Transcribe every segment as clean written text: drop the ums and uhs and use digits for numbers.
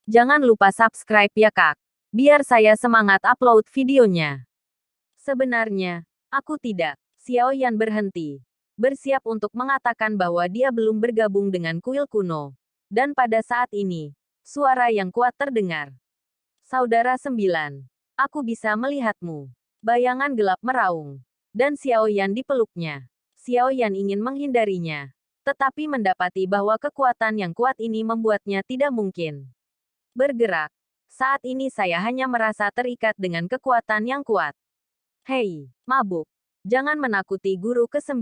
Jangan lupa subscribe ya kak. Biar saya semangat upload videonya. Sebenarnya, aku tidak. Xiao Yan berhenti. Bersiap untuk mengatakan bahwa dia belum bergabung dengan kuil kuno. Dan pada saat ini, suara yang kuat terdengar. Saudara sembilan. Aku bisa melihatmu. Bayangan gelap meraung. Dan Xiao Yan dipeluknya. Xiao Yan ingin menghindarinya. Tetapi mendapati bahwa kekuatan yang kuat ini membuatnya tidak mungkin bergerak. Saat ini saya hanya merasa terikat dengan kekuatan yang kuat. Hei, mabuk. Jangan menakuti guru ke-9.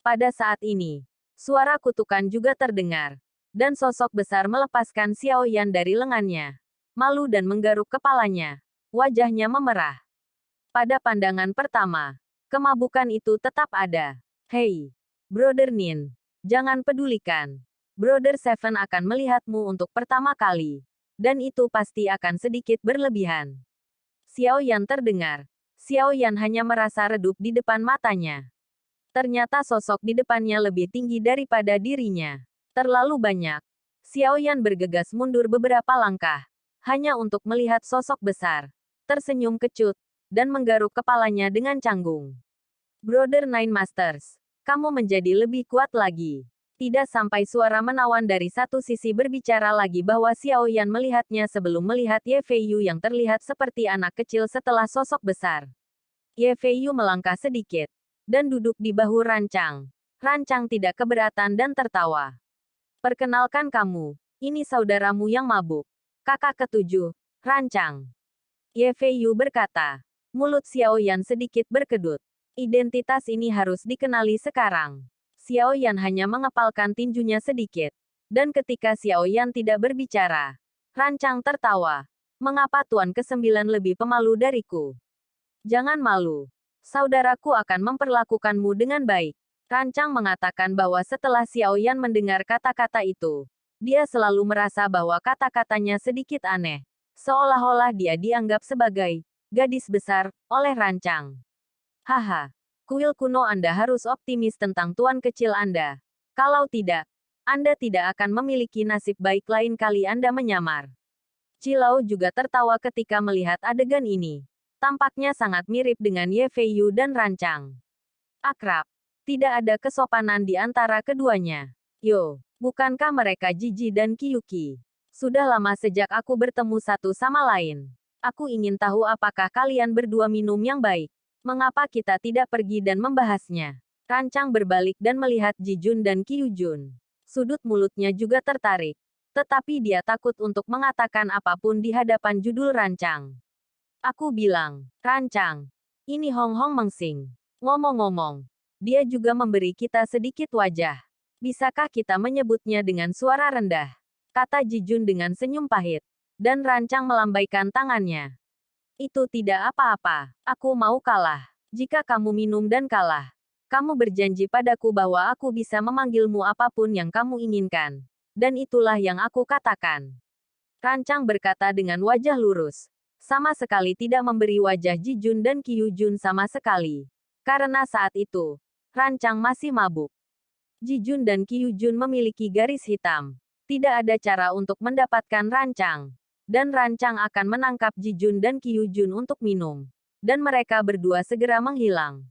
Pada saat ini, suara kutukan juga terdengar. Dan sosok besar melepaskan Xiao Yan dari lengannya. Malu dan menggaruk kepalanya. Wajahnya memerah. Pada pandangan pertama, kemabukan itu tetap ada. Hei, Brother Nin. Jangan pedulikan. Brother Seven akan melihatmu untuk pertama kali. Dan itu pasti akan sedikit berlebihan. Xiao Yan terdengar. Xiao Yan hanya merasa redup di depan matanya. Ternyata sosok di depannya lebih tinggi daripada dirinya. Terlalu banyak. Xiao Yan bergegas mundur beberapa langkah. Hanya untuk melihat sosok besar. Tersenyum kecut. Dan menggaruk kepalanya dengan canggung. Brother Nine Masters. Kamu menjadi lebih kuat lagi. Tidak sampai suara menawan dari satu sisi berbicara lagi bahwa Xiao Yan melihatnya sebelum melihat Ye Feiyu yang terlihat seperti anak kecil setelah sosok besar. Ye Feiyu melangkah sedikit. Dan duduk di bahu Rancang. Rancang tidak keberatan dan tertawa. Perkenalkan kamu. Ini saudaramu yang mabuk. Kakak ketujuh. Rancang. Ye Feiyu berkata. Mulut Xiao Yan sedikit berkedut. Identitas ini harus dikenali sekarang. Xiao Yan hanya mengepalkan tinjunya sedikit. Dan ketika Xiao Yan tidak berbicara, Rancang tertawa. Mengapa Tuan ke-9 lebih pemalu dariku? Jangan malu. Saudaraku akan memperlakukanmu dengan baik. Rancang mengatakan bahwa setelah Xiao Yan mendengar kata-kata itu, dia selalu merasa bahwa kata-katanya sedikit aneh. Seolah-olah dia dianggap sebagai gadis besar oleh Rancang. Haha. Kuil kuno Anda harus optimis tentang tuan kecil Anda. Kalau tidak, Anda tidak akan memiliki nasib baik lain kali Anda menyamar. Cilau juga tertawa ketika melihat adegan ini. Tampaknya sangat mirip dengan Ye Feiyu dan Rancang. Akrab. Tidak ada kesopanan di antara keduanya. Yo, bukankah mereka Jiji dan Kyuki? Sudah lama sejak aku bertemu satu sama lain. Aku ingin tahu apakah kalian berdua minum yang baik. Mengapa kita tidak pergi dan membahasnya? Rancang berbalik dan melihat Ji Jun dan Kyu Jun. Sudut mulutnya juga tertarik. Tetapi dia takut untuk mengatakan apapun di hadapan judul Rancang. Aku bilang, Rancang. Ini Hong Hong Mengsing. Ngomong-ngomong, dia juga memberi kita sedikit wajah. Bisakah kita menyebutnya dengan suara rendah? Kata Ji Jun dengan senyum pahit. Dan Rancang melambaikan tangannya. Itu tidak apa-apa. Aku mau kalah. Jika kamu minum dan kalah, kamu berjanji padaku bahwa aku bisa memanggilmu apapun yang kamu inginkan. Dan itulah yang aku katakan. Rancang berkata dengan wajah lurus. Sama sekali tidak memberi wajah Ji Jun dan Kyu Jun sama sekali. Karena saat itu, Rancang masih mabuk. Ji Jun dan Kyu Jun memiliki garis hitam. Tidak ada cara untuk mendapatkan Rancang. Dan Rancang akan menangkap Ji Jun dan Kyu Jun untuk minum. Dan mereka berdua segera menghilang.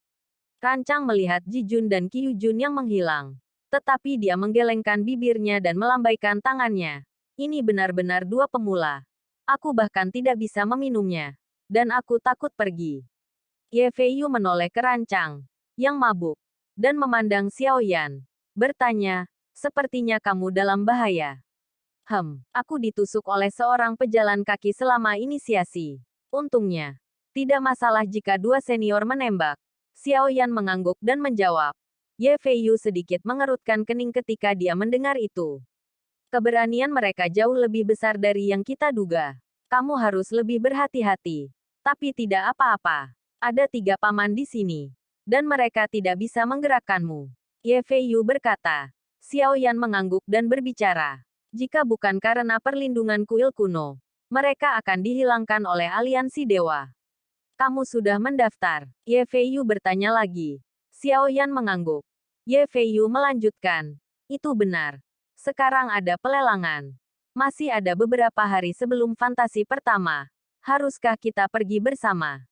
Rancang melihat Ji Jun dan Kyu Jun yang menghilang. Tetapi dia menggelengkan bibirnya dan melambaikan tangannya. Ini benar-benar dua pemula. Aku bahkan tidak bisa meminumnya. Dan aku takut pergi. Ye Feiyu menoleh ke Rancang, yang mabuk. Dan memandang Xiao Yan. Bertanya, sepertinya kamu dalam bahaya. Aku ditusuk oleh seorang pejalan kaki selama inisiasi. Untungnya, tidak masalah jika dua senior menembak. Xiao Yan mengangguk dan menjawab. Ye Feiyu sedikit mengerutkan kening ketika dia mendengar itu. Keberanian mereka jauh lebih besar dari yang kita duga. Kamu harus lebih berhati-hati. Tapi tidak apa-apa. Ada 3 paman di sini. Dan mereka tidak bisa menggerakkanmu. Ye Feiyu berkata. Xiao Yan mengangguk dan berbicara. Jika bukan karena perlindungan kuil kuno, mereka akan dihilangkan oleh aliansi dewa. Kamu sudah mendaftar? Ye Feiyu bertanya lagi. Xiao Yan mengangguk. Ye Feiyu melanjutkan. Itu benar. Sekarang ada pelelangan. Masih ada beberapa hari sebelum fantasi pertama. Haruskah kita pergi bersama?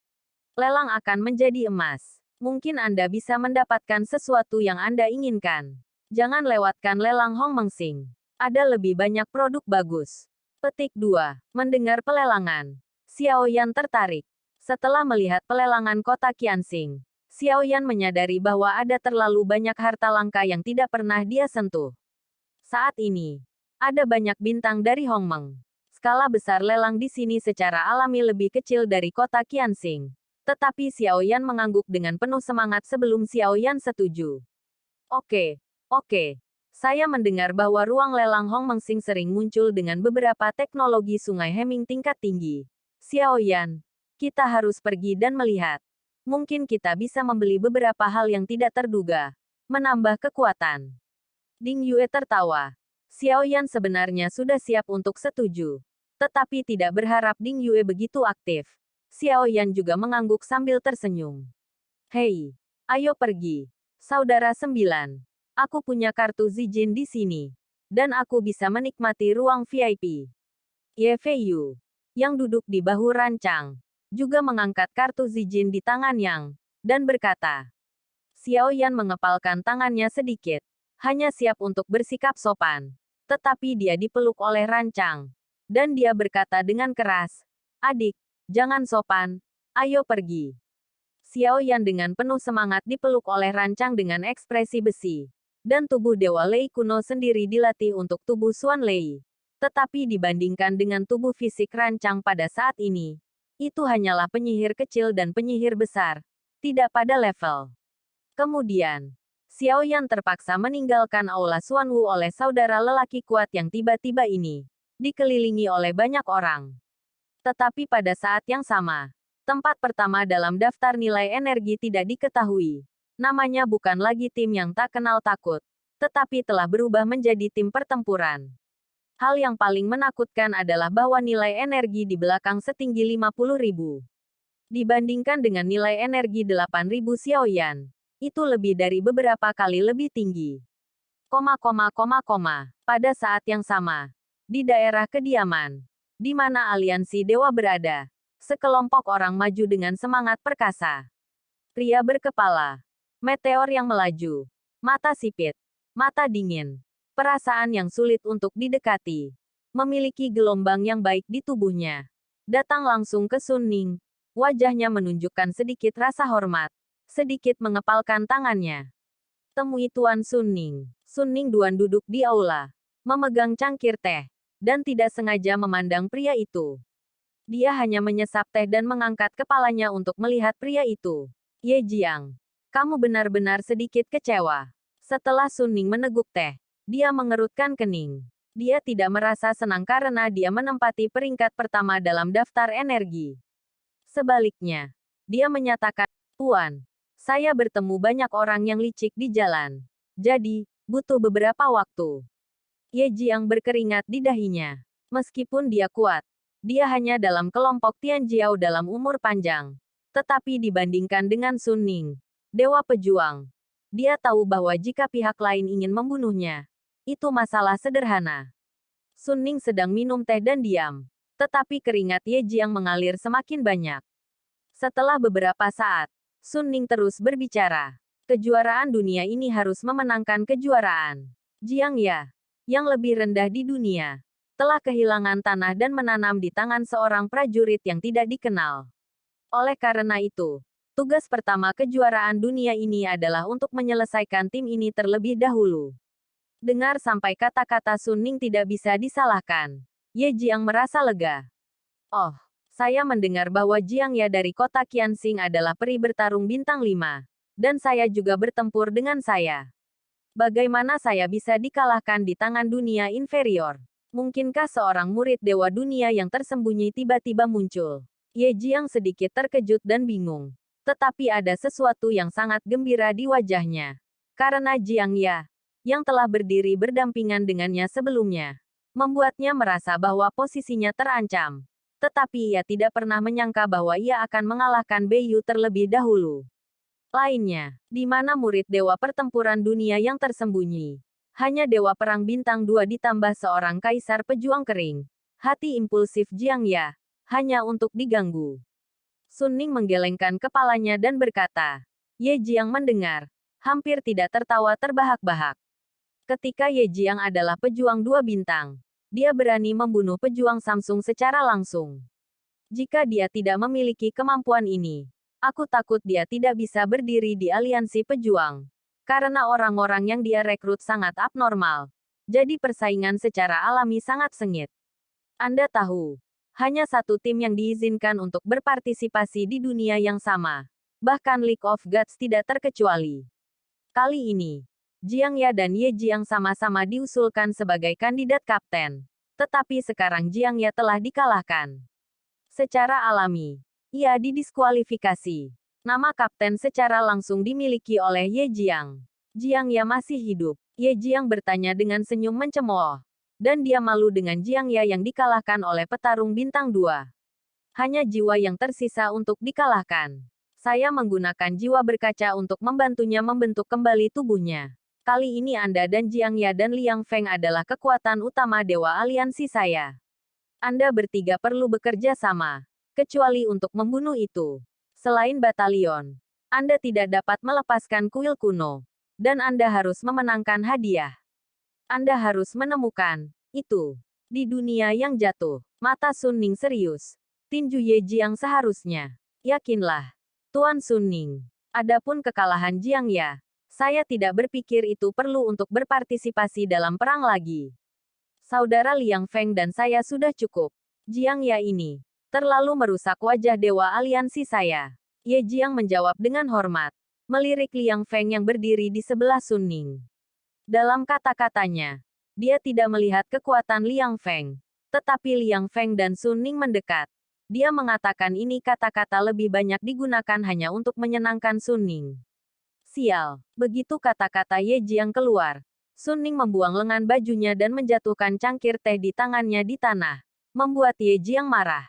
Lelang akan menjadi emas. Mungkin Anda bisa mendapatkan sesuatu yang Anda inginkan. Jangan lewatkan lelang Hong Mengsing. Ada lebih banyak produk bagus. Petik 2. Mendengar pelelangan. Xiao Yan tertarik. Setelah melihat pelelangan kota Qianxing, Xiao Yan menyadari bahwa ada terlalu banyak harta langka yang tidak pernah dia sentuh. Saat ini, ada banyak bintang dari Hongmeng. Skala besar lelang di sini secara alami lebih kecil dari kota Qianxing. Tetapi Xiao Yan mengangguk dengan penuh semangat sebelum Xiao Yan setuju. Oke. Saya mendengar bahwa ruang lelang Hong Mengsing sering muncul dengan beberapa teknologi sungai Heming tingkat tinggi. Xiao Yan, kita harus pergi dan melihat. Mungkin kita bisa membeli beberapa hal yang tidak terduga. Menambah kekuatan. Ding Yue tertawa. Xiao Yan sebenarnya sudah siap untuk setuju. Tetapi tidak berharap Ding Yue begitu aktif. Xiao Yan juga mengangguk sambil tersenyum. Hei, ayo pergi. Saudara 9. Aku punya kartu Zijin di sini. Dan aku bisa menikmati ruang VIP. Ye Fei Yu, yang duduk di bahu rancang, juga mengangkat kartu Zijin di tangan Yang, dan berkata. Xiao Yan mengepalkan tangannya sedikit. Hanya siap untuk bersikap sopan. Tetapi dia dipeluk oleh rancang. Dan dia berkata dengan keras, "Adik, jangan sopan, ayo pergi." Xiao Yan dengan penuh semangat dipeluk oleh rancang dengan ekspresi besi. Dan tubuh Dewa Lei kuno sendiri dilatih untuk tubuh Xuan Lei. Tetapi dibandingkan dengan tubuh fisik rancang pada saat ini, itu hanyalah penyihir kecil dan penyihir besar, tidak pada level. Kemudian, Xiao Yan terpaksa meninggalkan aula Xuanwu oleh saudara lelaki kuat yang tiba-tiba ini, dikelilingi oleh banyak orang. Tetapi pada saat yang sama, tempat pertama dalam daftar nilai energi tidak diketahui. Namanya bukan lagi tim yang tak kenal takut, tetapi telah berubah menjadi tim pertempuran. Hal yang paling menakutkan adalah bahwa nilai energi di belakang setinggi 50.000. Dibandingkan dengan nilai energi 8.000 Xiao Yan, itu lebih dari beberapa kali lebih tinggi. Pada saat yang sama, di daerah kediaman, di mana aliansi dewa berada, sekelompok orang maju dengan semangat perkasa. Pria berkepala, meteor yang melaju, mata sipit, mata dingin, perasaan yang sulit untuk didekati, memiliki gelombang yang baik di tubuhnya. Datang langsung ke Sun Ning, wajahnya menunjukkan sedikit rasa hormat, sedikit mengepalkan tangannya. Temui Tuan Sun Ning. Sun Ning Duan duduk di aula, memegang cangkir teh, dan tidak sengaja memandang pria itu. Dia hanya menyesap teh dan mengangkat kepalanya untuk melihat pria itu. Ye Jiang, kamu benar-benar sedikit kecewa. Setelah Sun Ning meneguk teh, dia mengerutkan kening. Dia tidak merasa senang karena dia menempati peringkat pertama dalam daftar energi. Sebaliknya, dia menyatakan, "Tuan, saya bertemu banyak orang yang licik di jalan. Jadi, butuh beberapa waktu." Ye Jiang berkeringat di dahinya. Meskipun dia kuat, dia hanya dalam kelompok Tian Jiao dalam umur panjang. Tetapi dibandingkan dengan Sun Ning, Dewa Pejuang, dia tahu bahwa jika pihak lain ingin membunuhnya, itu masalah sederhana. Sun Ning sedang minum teh dan diam. Tetapi keringat Ye Jiang mengalir semakin banyak. Setelah beberapa saat, Sun Ning terus berbicara. Kejuaraan dunia ini harus memenangkan kejuaraan. Jiang Ya, yang lebih rendah di dunia, telah kehilangan tanah dan menanam di tangan seorang prajurit yang tidak dikenal. Oleh karena itu, tugas pertama kejuaraan dunia ini adalah untuk menyelesaikan tim ini terlebih dahulu. Dengar sampai kata-kata Sun Ning tidak bisa disalahkan. Ye Jiang merasa lega. Oh, saya mendengar bahwa Jiang Ya dari kota Qianxing adalah peri bertarung bintang 5. Dan saya juga bertempur dengan saya. Bagaimana saya bisa dikalahkan di tangan dunia inferior? Mungkinkah seorang murid dewa dunia yang tersembunyi tiba-tiba muncul? Ye Jiang sedikit terkejut dan bingung. Tetapi ada sesuatu yang sangat gembira di wajahnya. Karena Jiang Ya, yang telah berdiri berdampingan dengannya sebelumnya, membuatnya merasa bahwa posisinya terancam. Tetapi ia tidak pernah menyangka bahwa ia akan mengalahkan Bei Yu terlebih dahulu. Lainnya, di mana murid dewa pertempuran dunia yang tersembunyi. Hanya Dewa Perang Bintang 2 ditambah seorang kaisar pejuang kering. Hati impulsif Jiang Ya. Hanya untuk diganggu. Sun Ning menggelengkan kepalanya dan berkata. Ye Jiang mendengar. Hampir tidak tertawa terbahak-bahak. Ketika Ye Jiang adalah pejuang 2 bintang. Dia berani membunuh pejuang Samsung secara langsung. Jika dia tidak memiliki kemampuan ini, aku takut dia tidak bisa berdiri di aliansi pejuang. Karena orang-orang yang dia rekrut sangat abnormal. Jadi persaingan secara alami sangat sengit. Anda tahu, hanya satu tim yang diizinkan untuk berpartisipasi di dunia yang sama. Bahkan League of Gods tidak terkecuali. Kali ini, Jiang Ya dan Ye Jiang sama-sama diusulkan sebagai kandidat kapten. Tetapi sekarang Jiang Ya telah dikalahkan. Secara alami, ia didiskualifikasi. Nama kapten secara langsung dimiliki oleh Ye Jiang. Jiang Ya masih hidup. Ye Jiang bertanya dengan senyum mencemooh. Dan dia malu dengan Jiang Ya yang dikalahkan oleh petarung bintang 2. Hanya jiwa yang tersisa untuk dikalahkan. Saya menggunakan jiwa berkaca untuk membantunya membentuk kembali tubuhnya. Kali ini Anda dan Jiang Ya dan Liang Feng adalah kekuatan utama Dewa Aliansi saya. Anda bertiga perlu bekerja sama. Kecuali untuk membunuh itu. Selain batalion, Anda tidak dapat melepaskan kuil kuno. Dan Anda harus memenangkan hadiah. Anda harus menemukan itu. Di dunia yang jatuh, mata Sun Ning serius. Tinju Ye Jiang seharusnya. Yakinlah, Tuan Sun Ning. Adapun kekalahan Jiang Ya, saya tidak berpikir itu perlu untuk berpartisipasi dalam perang lagi. Saudara Liang Feng dan saya sudah cukup. Jiang Ya ini terlalu merusak wajah Dewa Aliansi saya. Ye Jiang menjawab dengan hormat. Melirik Liang Feng yang berdiri di sebelah Sun Ning. Dalam kata-katanya, dia tidak melihat kekuatan Liang Feng. Tetapi Liang Feng dan Sun Ning mendekat. Dia mengatakan ini kata-kata lebih banyak digunakan hanya untuk menyenangkan Sun Ning. Sial, begitu kata-kata Ye Jiang keluar. Sun Ning membuang lengan bajunya dan menjatuhkan cangkir teh di tangannya di tanah. Membuat Ye Jiang marah.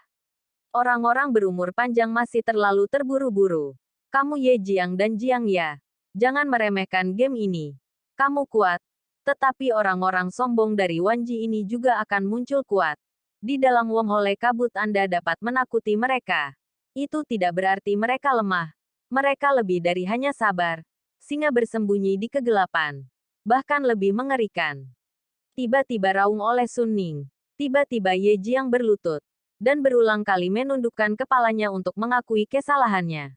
Orang-orang berumur panjang masih terlalu terburu-buru. Kamu Ye Jiang dan Jiang Ya. Jangan meremehkan game ini. Kamu kuat. Tetapi orang-orang sombong dari Wanji ini juga akan muncul kuat. Di dalam Wonghole kabut Anda dapat menakuti mereka. Itu tidak berarti mereka lemah. Mereka lebih dari hanya sabar. Singa bersembunyi di kegelapan. Bahkan lebih mengerikan. Tiba-tiba raung oleh Sun Ning. Tiba-tiba Ye Jiang berlutut. Dan berulang kali menundukkan kepalanya untuk mengakui kesalahannya.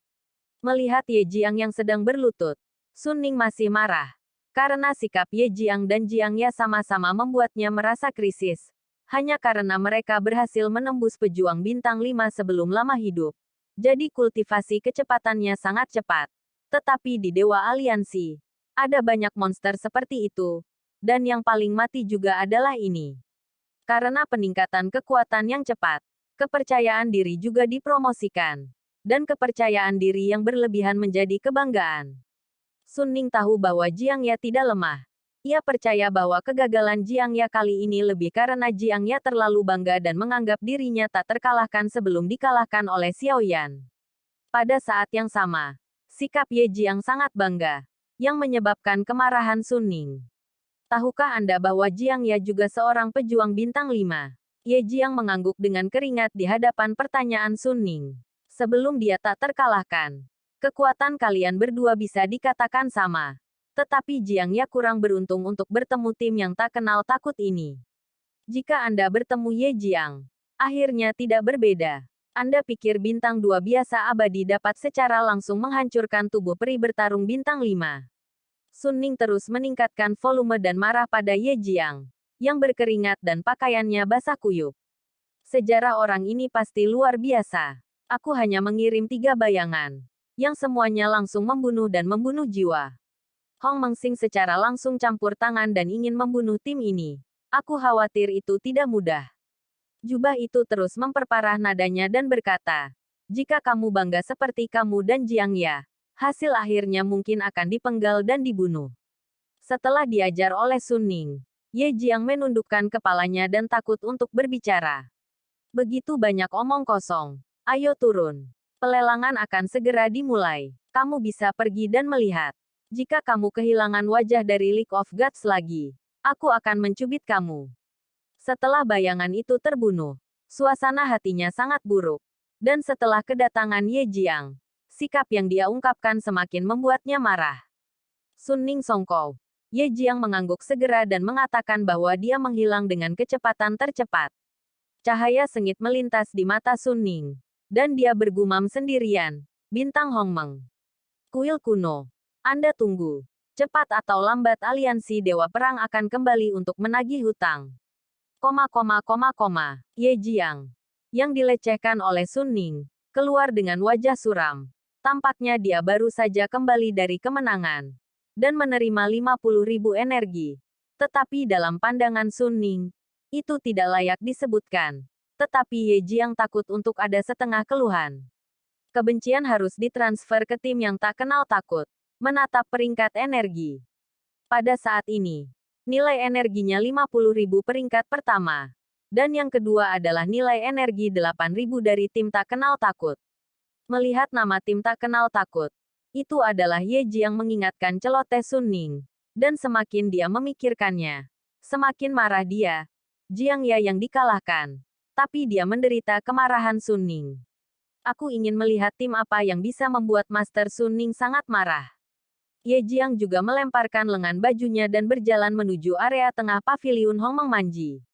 Melihat Ye Jiang yang sedang berlutut, Sun Ning masih marah. Karena sikap Ye Jiang dan Jiang Ya sama-sama membuatnya merasa krisis. Hanya karena mereka berhasil menembus pejuang bintang 5 sebelum lama hidup. Jadi kultivasi kecepatannya sangat cepat. Tetapi di Dewa Aliansi, ada banyak monster seperti itu. Dan yang paling mati juga adalah ini. Karena peningkatan kekuatan yang cepat, kepercayaan diri juga dipromosikan. Dan kepercayaan diri yang berlebihan menjadi kebanggaan. Sun Ning tahu bahwa Jiang Ya tidak lemah. Ia percaya bahwa kegagalan Jiang Ya kali ini lebih karena Jiang Ya terlalu bangga dan menganggap dirinya tak terkalahkan sebelum dikalahkan oleh Xiao Yan. Pada saat yang sama, sikap Ye Jiang sangat bangga, yang menyebabkan kemarahan Sun Ning. Tahukah Anda bahwa Jiang Ya juga seorang pejuang bintang 5? Ye Jiang mengangguk dengan keringat di hadapan pertanyaan Sun Ning. Sebelum dia tak terkalahkan, kekuatan kalian berdua bisa dikatakan sama. Tetapi Jiang Ya kurang beruntung untuk bertemu tim yang tak kenal takut ini. Jika Anda bertemu Ye Jiang, akhirnya tidak berbeda. Anda pikir bintang 2 biasa abadi dapat secara langsung menghancurkan tubuh peri bertarung bintang 5. Sun Ning terus meningkatkan volume dan marah pada Ye Jiang, yang berkeringat dan pakaiannya basah kuyup. Sejarah orang ini pasti luar biasa. Aku hanya mengirim 3 bayangan, yang semuanya langsung membunuh dan membunuh jiwa. Hong Mengsing secara langsung campur tangan dan ingin membunuh tim ini. Aku khawatir itu tidak mudah. Jubah itu terus memperparah nadanya dan berkata, jika kamu bangga seperti kamu dan Jiang Ya, hasil akhirnya mungkin akan dipenggal dan dibunuh. Setelah diajar oleh Sun Ning, Ye Jiang menundukkan kepalanya dan takut untuk berbicara. Begitu banyak omong kosong. Ayo turun. Pelelangan akan segera dimulai. Kamu bisa pergi dan melihat. Jika kamu kehilangan wajah dari League of Gods lagi, Aku akan mencubit kamu. Setelah bayangan itu terbunuh, suasana hatinya sangat buruk. Dan setelah kedatangan Ye Jiang, sikap yang dia ungkapkan semakin membuatnya marah. Sun Ning Songkou. Ye Jiang mengangguk segera dan mengatakan bahwa dia menghilang dengan kecepatan tercepat. Cahaya sengit melintas di mata Sun Ning. Dan dia bergumam sendirian. Bintang Hongmeng. Kuil kuno. Anda tunggu. Cepat atau lambat aliansi Dewa Perang akan kembali untuk menagih hutang. Ye Jiang. Yang dilecehkan oleh Sun Ning. Keluar dengan wajah suram. Tampaknya dia baru saja kembali dari kemenangan. Dan menerima 50.000 energi. Tetapi dalam pandangan Sun Ning, itu tidak layak disebutkan. Tetapi Ye Jiang takut untuk ada setengah keluhan. Kebencian harus ditransfer ke tim yang tak kenal takut. Menatap peringkat energi. Pada saat ini, nilai energinya 50.000 peringkat pertama. Dan yang kedua adalah nilai energi 8.000 dari tim tak kenal takut. Melihat nama tim tak kenal takut, itu adalah Ye Jiang mengingatkan celoteh Sun Ning. Dan semakin dia memikirkannya, semakin marah dia. Jiang Ya yang dikalahkan. Tapi dia menderita kemarahan Sun Ning. Aku ingin melihat tim apa yang bisa membuat Master Sun Ning sangat marah. Ye Jiang juga melemparkan lengan bajunya dan berjalan menuju area tengah paviliun Hongmeng Manji.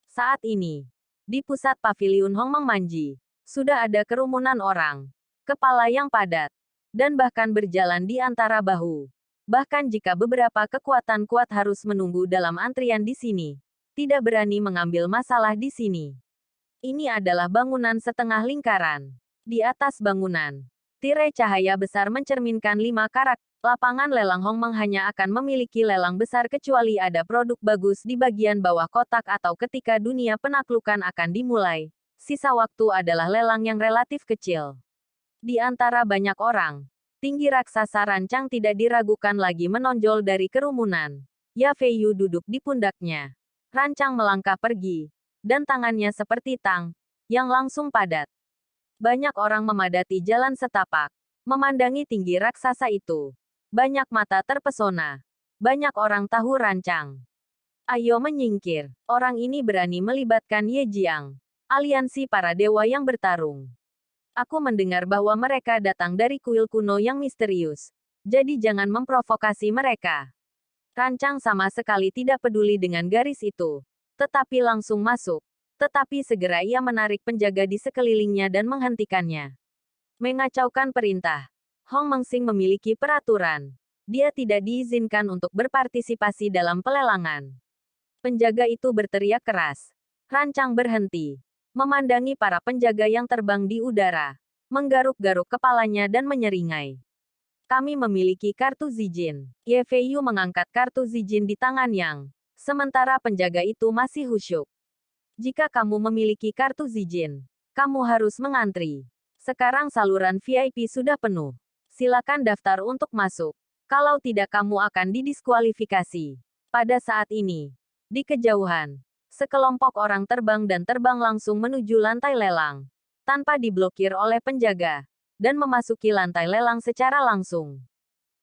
Saat ini, di pusat paviliun Hongmeng Manji, sudah ada kerumunan orang, kepala yang padat, dan bahkan berjalan di antara bahu. Bahkan jika beberapa kekuatan kuat harus menunggu dalam antrian di sini, tidak berani mengambil masalah di sini. Ini adalah bangunan setengah lingkaran. Di atas bangunan, tirai cahaya besar mencerminkan 5 karakter. Lapangan lelang Hongmeng hanya akan memiliki lelang besar kecuali ada produk bagus di bagian bawah kotak atau ketika dunia penaklukan akan dimulai. Sisa waktu adalah lelang yang relatif kecil. Di antara banyak orang, tinggi raksasa rancang tidak diragukan lagi menonjol dari kerumunan. Ya Feiyu duduk di pundaknya. Rancang melangkah pergi, dan tangannya seperti tang, yang langsung padat. Banyak orang memadati jalan setapak, memandangi tinggi raksasa itu. Banyak mata terpesona. Banyak orang tahu rancang. Ayo menyingkir. Orang ini berani melibatkan Ye Jiang. Aliansi para dewa yang bertarung. Aku mendengar bahwa mereka datang dari kuil kuno yang misterius. Jadi jangan memprovokasi mereka. Rancang sama sekali tidak peduli dengan garis itu. Tetapi langsung masuk. Tetapi segera ia menarik penjaga di sekelilingnya dan menghentikannya. Mengacaukan perintah. Hong Mengsing memiliki peraturan. Dia tidak diizinkan untuk berpartisipasi dalam pelelangan. Penjaga itu berteriak keras. Rancang berhenti. Memandangi para penjaga yang terbang di udara. Menggaruk-garuk kepalanya dan menyeringai. Kami memiliki kartu Zijin. Ye Feiyu mengangkat kartu Zijin di tangan Yang. Sementara penjaga itu masih khusyuk. Jika kamu memiliki kartu Zijin, kamu harus mengantri. Sekarang saluran VIP sudah penuh. Silakan daftar untuk masuk. Kalau tidak kamu akan didiskualifikasi. Pada saat ini, di kejauhan, sekelompok orang terbang dan terbang langsung menuju lantai lelang. Tanpa diblokir oleh penjaga. Dan memasuki lantai lelang secara langsung.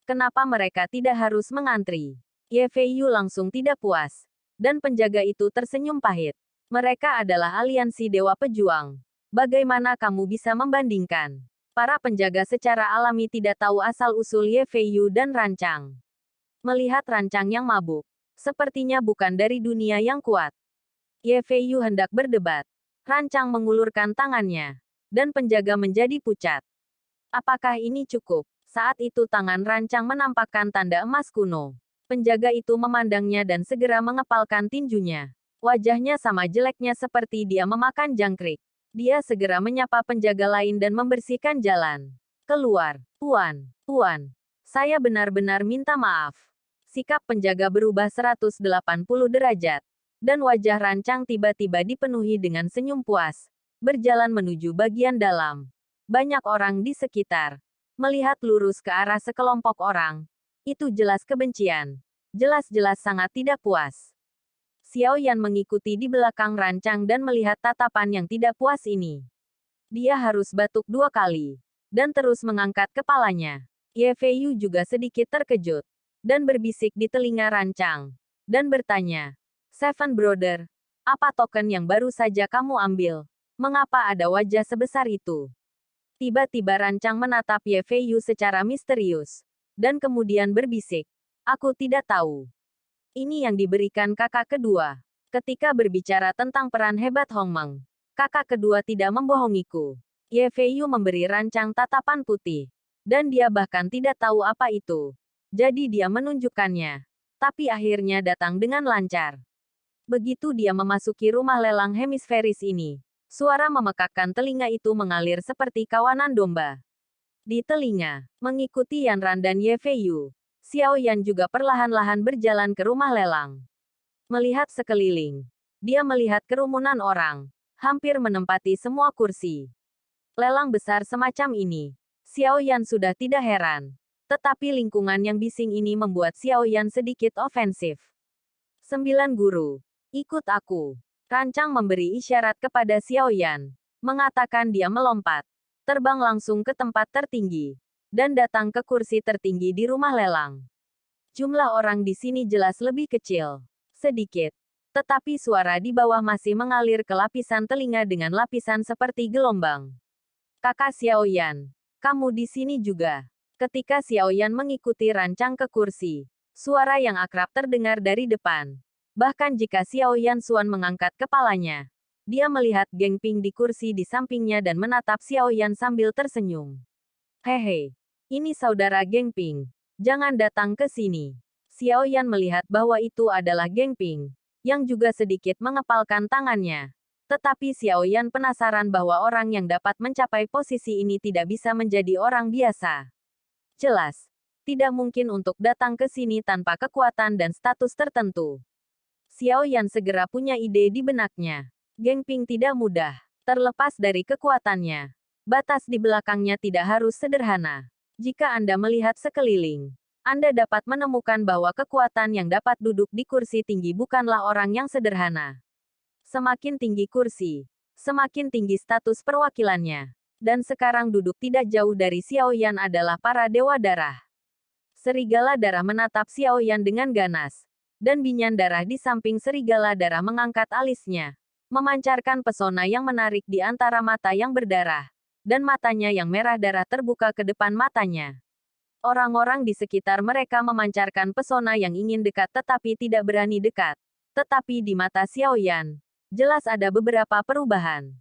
Kenapa mereka tidak harus mengantri? Ye Feiyu langsung tidak puas. Dan penjaga itu tersenyum pahit. Mereka adalah aliansi Dewa Pejuang. Bagaimana kamu bisa membandingkan? Para penjaga secara alami tidak tahu asal-usul Ye Feiyu dan Rancang. Melihat Rancang yang mabuk, sepertinya bukan dari dunia yang kuat. Ye Feiyu hendak berdebat. Rancang mengulurkan tangannya. Dan penjaga menjadi pucat. Apakah ini cukup? Saat itu tangan Rancang menampakkan tanda emas kuno. Penjaga itu memandangnya dan segera mengepalkan tinjunya. Wajahnya sama jeleknya seperti dia memakan jangkrik. Dia segera menyapa penjaga lain dan membersihkan jalan. Keluar. Tuan. Saya benar-benar minta maaf. Sikap penjaga berubah 180 derajat. Dan wajah Rancang tiba-tiba dipenuhi dengan senyum puas. Berjalan menuju bagian dalam. Banyak orang di sekitar. Melihat lurus ke arah sekelompok orang. Itu jelas kebencian. Jelas-jelas sangat tidak puas. Xiao Yan mengikuti di belakang Rancang dan melihat tatapan yang tidak puas ini. Dia harus batuk 2 kali. Dan terus mengangkat kepalanya. Ye Feiyu juga sedikit terkejut. Dan berbisik di telinga Rancang. dan bertanya, Seven Brother, apa token yang baru saja kamu ambil? Mengapa ada wajah sebesar itu? Tiba-tiba Rancang menatap Ye Fei Yu secara misterius, dan kemudian berbisik, aku tidak tahu. Ini yang diberikan kakak kedua. Ketika berbicara tentang peran hebat Hong Meng, kakak kedua tidak membohongiku. Ye Fei Yu memberi Rancang tatapan putih, dan dia bahkan tidak tahu apa itu. Jadi dia menunjukkannya. Tapi akhirnya datang dengan lancar. Begitu dia memasuki rumah lelang hemisferis ini, suara memekakkan telinga itu mengalir seperti kawanan domba. Di telinga, mengikuti Yan Ran dan Ye Fei Yu, Xiao Yan juga perlahan-lahan berjalan ke rumah lelang. Melihat sekeliling, dia melihat kerumunan orang, hampir menempati semua kursi. Lelang besar semacam ini, Xiao Yan sudah tidak heran. Tetapi lingkungan yang bising ini membuat Xiao Yan sedikit ofensif. 9 guru, ikut aku. Rancang memberi isyarat kepada Xiao Yan, mengatakan dia melompat, terbang langsung ke tempat tertinggi, dan datang ke kursi tertinggi di rumah lelang. Jumlah orang di sini jelas lebih kecil, sedikit, tetapi suara di bawah masih mengalir ke lapisan telinga dengan lapisan seperti gelombang. Kakak Xiao Yan, kamu di sini juga. Ketika Xiao Yan mengikuti Rancang ke kursi, suara yang akrab terdengar dari depan. Bahkan jika Xiao Yan Xuan mengangkat kepalanya, dia melihat Geng Ping di kursi di sampingnya dan menatap Xiao Yan sambil tersenyum. Hehe, ini saudara Geng Ping. Jangan datang ke sini. Xiao Yan melihat bahwa itu adalah Geng Ping, yang juga sedikit mengepalkan tangannya. Tetapi Xiao Yan penasaran bahwa orang yang dapat mencapai posisi ini tidak bisa menjadi orang biasa. Jelas, tidak mungkin untuk datang ke sini tanpa kekuatan dan status tertentu. Xiao Yan segera punya ide di benaknya. Geng Ping tidak mudah, terlepas dari kekuatannya. Batas di belakangnya tidak harus sederhana. Jika Anda melihat sekeliling, Anda dapat menemukan bahwa kekuatan yang dapat duduk di kursi tinggi bukanlah orang yang sederhana. Semakin tinggi kursi, semakin tinggi status perwakilannya. Dan sekarang duduk tidak jauh dari Xiao Yan adalah para dewa darah. Serigala darah menatap Xiao Yan dengan ganas, dan binyan darah di samping serigala darah mengangkat alisnya, memancarkan pesona yang menarik di antara mata yang berdarah, dan matanya yang merah darah terbuka ke depan matanya. Orang-orang di sekitar mereka memancarkan pesona yang ingin dekat tetapi tidak berani dekat. Tetapi di mata Xiao Yan, jelas ada beberapa perubahan.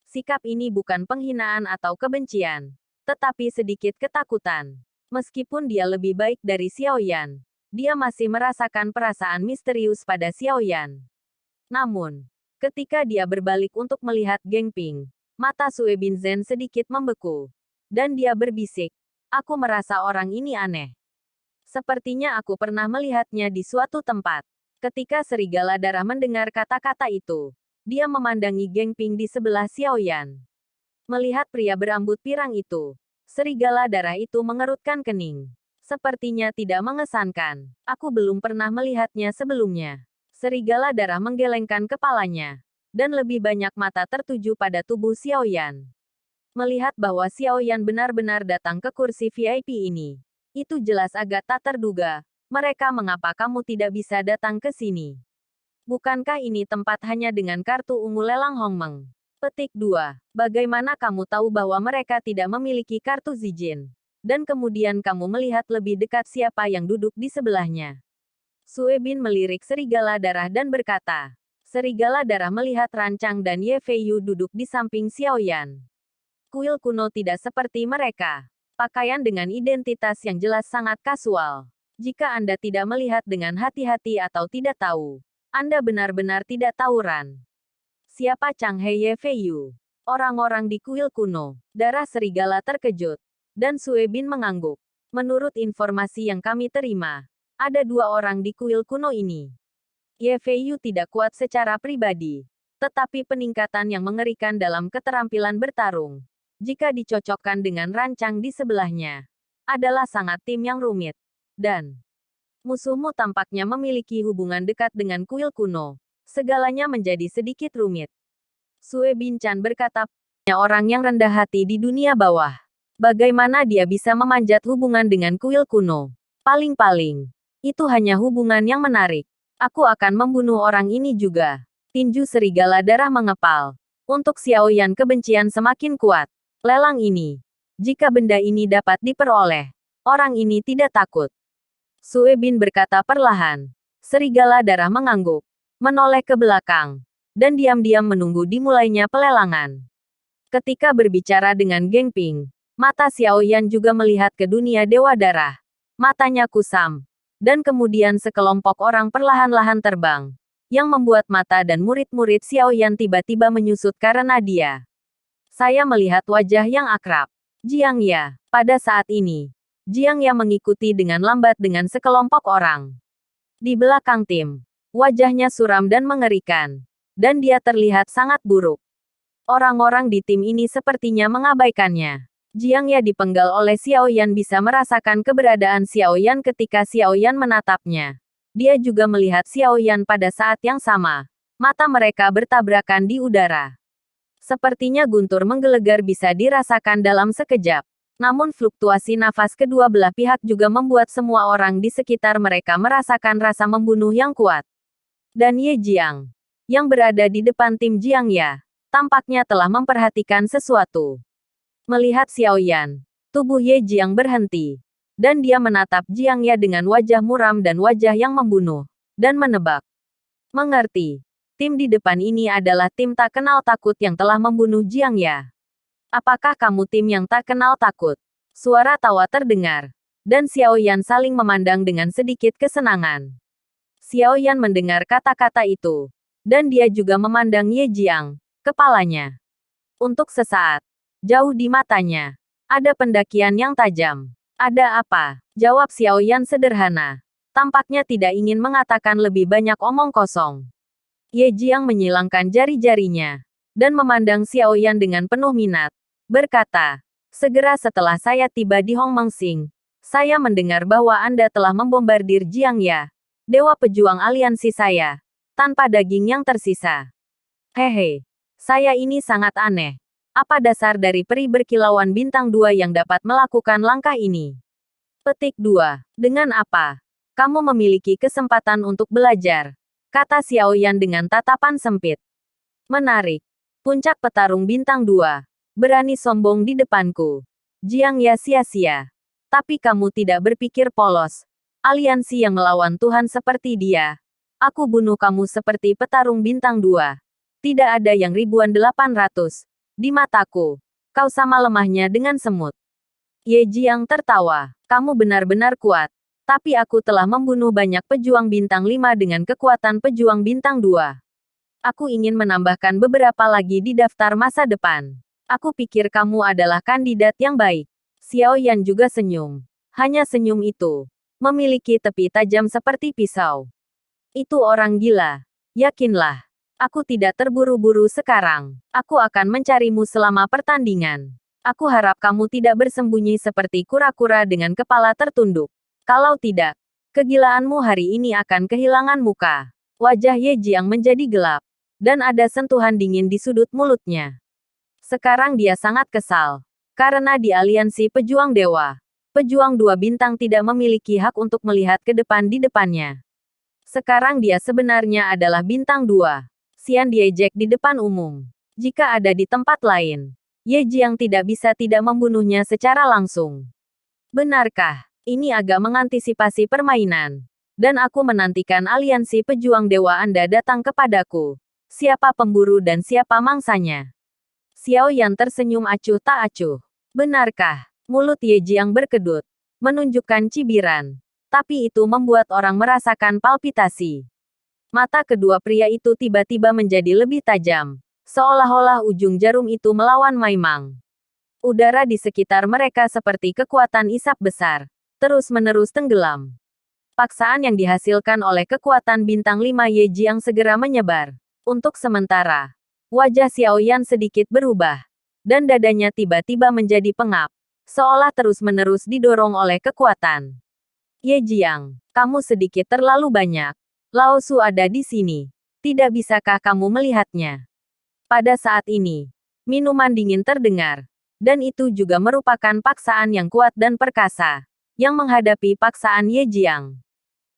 Sikap ini bukan penghinaan atau kebencian, tetapi sedikit ketakutan. Meskipun dia lebih baik dari Xiao Yan, dia masih merasakan perasaan misterius pada Xiao Yan. Namun, ketika dia berbalik untuk melihat Geng Ping, mata Sue Binzen sedikit membeku. Dan dia berbisik, aku merasa orang ini aneh. Sepertinya aku pernah melihatnya di suatu tempat. Ketika serigala darah mendengar kata-kata itu, dia memandangi Geng Ping di sebelah Xiao Yan. Melihat pria berambut pirang itu, serigala darah itu mengerutkan kening. Sepertinya tidak mengesankan. Aku belum pernah melihatnya sebelumnya. Serigala darah menggelengkan kepalanya, dan lebih banyak mata tertuju pada tubuh Xiao Yan. Melihat bahwa Xiao Yan benar-benar datang ke kursi VIP ini, itu jelas agak tak terduga. Mereka mengapa kamu tidak bisa datang ke sini? Bukankah ini tempat hanya dengan kartu ungu lelang Hong Meng? Petik 2. Bagaimana kamu tahu bahwa mereka tidak memiliki kartu Zijin? Dan kemudian kamu melihat lebih dekat siapa yang duduk di sebelahnya. Sue Bin melirik serigala darah dan berkata. Serigala darah melihat Rancang dan Ye Fei Yu duduk di samping Xiao Yan. Kuil kuno tidak seperti mereka. Pakaian dengan identitas yang jelas sangat kasual. Jika Anda tidak melihat dengan hati-hati atau tidak tahu, Anda benar-benar tidak tahu Ran. Siapa Chang He Ye Fei Yu? Orang-orang di kuil kuno. Darah serigala terkejut. Dan Sue Bin mengangguk. Menurut informasi yang kami terima, ada 2 orang di kuil kuno ini. Ye Fei Yu tidak kuat secara pribadi. Tetapi peningkatan yang mengerikan dalam keterampilan bertarung, jika dicocokkan dengan Rancang di sebelahnya, adalah sangat tim yang rumit. Dan musuhmu tampaknya memiliki hubungan dekat dengan kuil kuno. Segalanya menjadi sedikit rumit. Sue Bin Chan berkata, orang yang rendah hati di dunia bawah. Bagaimana dia bisa memanjat hubungan dengan kuil kuno? Paling-paling, itu hanya hubungan yang menarik. Aku akan membunuh orang ini juga. Tinju serigala darah mengepal. Untuk Xiao Yan kebencian semakin kuat. Lelang ini. Jika benda ini dapat diperoleh, orang ini tidak takut. Sue Bin berkata perlahan. Serigala darah mengangguk. Menoleh ke belakang. Dan diam-diam menunggu dimulainya pelelangan. Ketika berbicara dengan Geng Ping, mata Xiao Yan juga melihat ke dunia Dewa Darah. Matanya kusam. Dan kemudian sekelompok orang perlahan-lahan terbang. Yang membuat mata dan murid-murid Xiao Yan tiba-tiba menyusut karena dia. Saya melihat wajah yang akrab. Jiang Ya. Pada saat ini, Jiang Ya mengikuti dengan lambat dengan sekelompok orang. Di belakang tim, wajahnya suram dan mengerikan. Dan dia terlihat sangat buruk. Orang-orang di tim ini sepertinya mengabaikannya. Jiang Ya dipenggal oleh Xiao Yan bisa merasakan keberadaan Xiao Yan ketika Xiao Yan menatapnya. Dia juga melihat Xiao Yan pada saat yang sama. Mata mereka bertabrakan di udara. Sepertinya guntur menggelegar bisa dirasakan dalam sekejap. Namun fluktuasi nafas kedua belah pihak juga membuat semua orang di sekitar mereka merasakan rasa membunuh yang kuat. Dan Ye Jiang, yang berada di depan tim Jiang Ya, tampaknya telah memperhatikan sesuatu. Melihat Xiao Yan, tubuh Ye Jiang berhenti. Dan dia menatap Jiang Ya dengan wajah muram dan wajah yang membunuh. Dan menebak. Mengerti. Tim di depan ini adalah tim tak kenal takut yang telah membunuh Jiang Ya. Apakah kamu tim yang tak kenal takut? Suara tawa terdengar. Dan Xiao Yan saling memandang dengan sedikit kesenangan. Xiao Yan mendengar kata-kata itu. Dan dia juga memandang Ye Jiang, kepalanya. Untuk sesaat, jauh di matanya, ada pendakian yang tajam. Ada apa? Jawab Xiao Yan sederhana. Tampaknya tidak ingin mengatakan lebih banyak omong kosong. Ye Jiang menyilangkan jari-jarinya. Dan memandang Xiao Yan dengan penuh minat. Berkata, segera setelah saya tiba di Hongmengsing, saya mendengar bahwa Anda telah membombardir Jiang Ya, dewa pejuang aliansi saya, tanpa daging yang tersisa. Hehe, saya ini sangat aneh. Apa dasar dari peri berkilauan bintang 2 yang dapat melakukan langkah ini? Petik 2. Dengan apa? Kamu memiliki kesempatan untuk belajar, kata Xiao Yan dengan tatapan sempit. Menarik. Puncak petarung bintang 2. Berani sombong di depanku. Jiang Ya sia-sia. Tapi kamu tidak berpikir polos. Aliansi yang melawan Tuhan seperti dia. Aku bunuh kamu seperti petarung bintang 2. Tidak ada yang ribuan 800. Di mataku, kau sama lemahnya dengan semut. Ye Jiang tertawa. Kamu benar-benar kuat. Tapi aku telah membunuh banyak pejuang bintang 5 dengan kekuatan pejuang bintang 2. Aku ingin menambahkan beberapa lagi di daftar masa depan. Aku pikir kamu adalah kandidat yang baik. Xiao Yan juga senyum. Hanya senyum itu. Memiliki tepi tajam seperti pisau. Itu orang gila. Yakinlah. Aku tidak terburu-buru sekarang. Aku akan mencarimu selama pertandingan. Aku harap kamu tidak bersembunyi seperti kura-kura dengan kepala tertunduk. Kalau tidak, kegilaanmu hari ini akan kehilangan muka. Wajah Ye Jiang menjadi gelap. Dan ada sentuhan dingin di sudut mulutnya. Sekarang dia sangat kesal. Karena di aliansi pejuang dewa, pejuang 2 bintang tidak memiliki hak untuk melihat ke depan di depannya. Sekarang dia sebenarnya adalah bintang 2. Xian diejek di depan umum. Jika ada di tempat lain, Ye Jiang tidak bisa tidak membunuhnya secara langsung. Benarkah? Ini agak mengantisipasi permainan. Dan aku menantikan aliansi pejuang dewa Anda datang kepadaku. Siapa pemburu dan siapa mangsanya? Xiao Yan tersenyum acuh tak acuh. Benarkah? Mulut Ye Jiang berkedut. Menunjukkan cibiran. Tapi itu membuat orang merasakan palpitasi. Mata kedua pria itu tiba-tiba menjadi lebih tajam. Seolah-olah ujung jarum itu melawan Maimang. Udara di sekitar mereka seperti kekuatan isap besar. Terus-menerus tenggelam. Paksaan yang dihasilkan oleh kekuatan bintang 5 Ye Jiang segera menyebar. Untuk sementara, wajah Xiao Yan sedikit berubah. Dan dadanya tiba-tiba menjadi pengap. Seolah terus-menerus didorong oleh kekuatan. Ye Jiang, kamu sedikit terlalu banyak. Lao Su ada di sini. Tidak bisakah kamu melihatnya? Pada saat ini, minuman dingin terdengar. Dan itu juga merupakan paksaan yang kuat dan perkasa. Yang menghadapi paksaan Ye Jiang.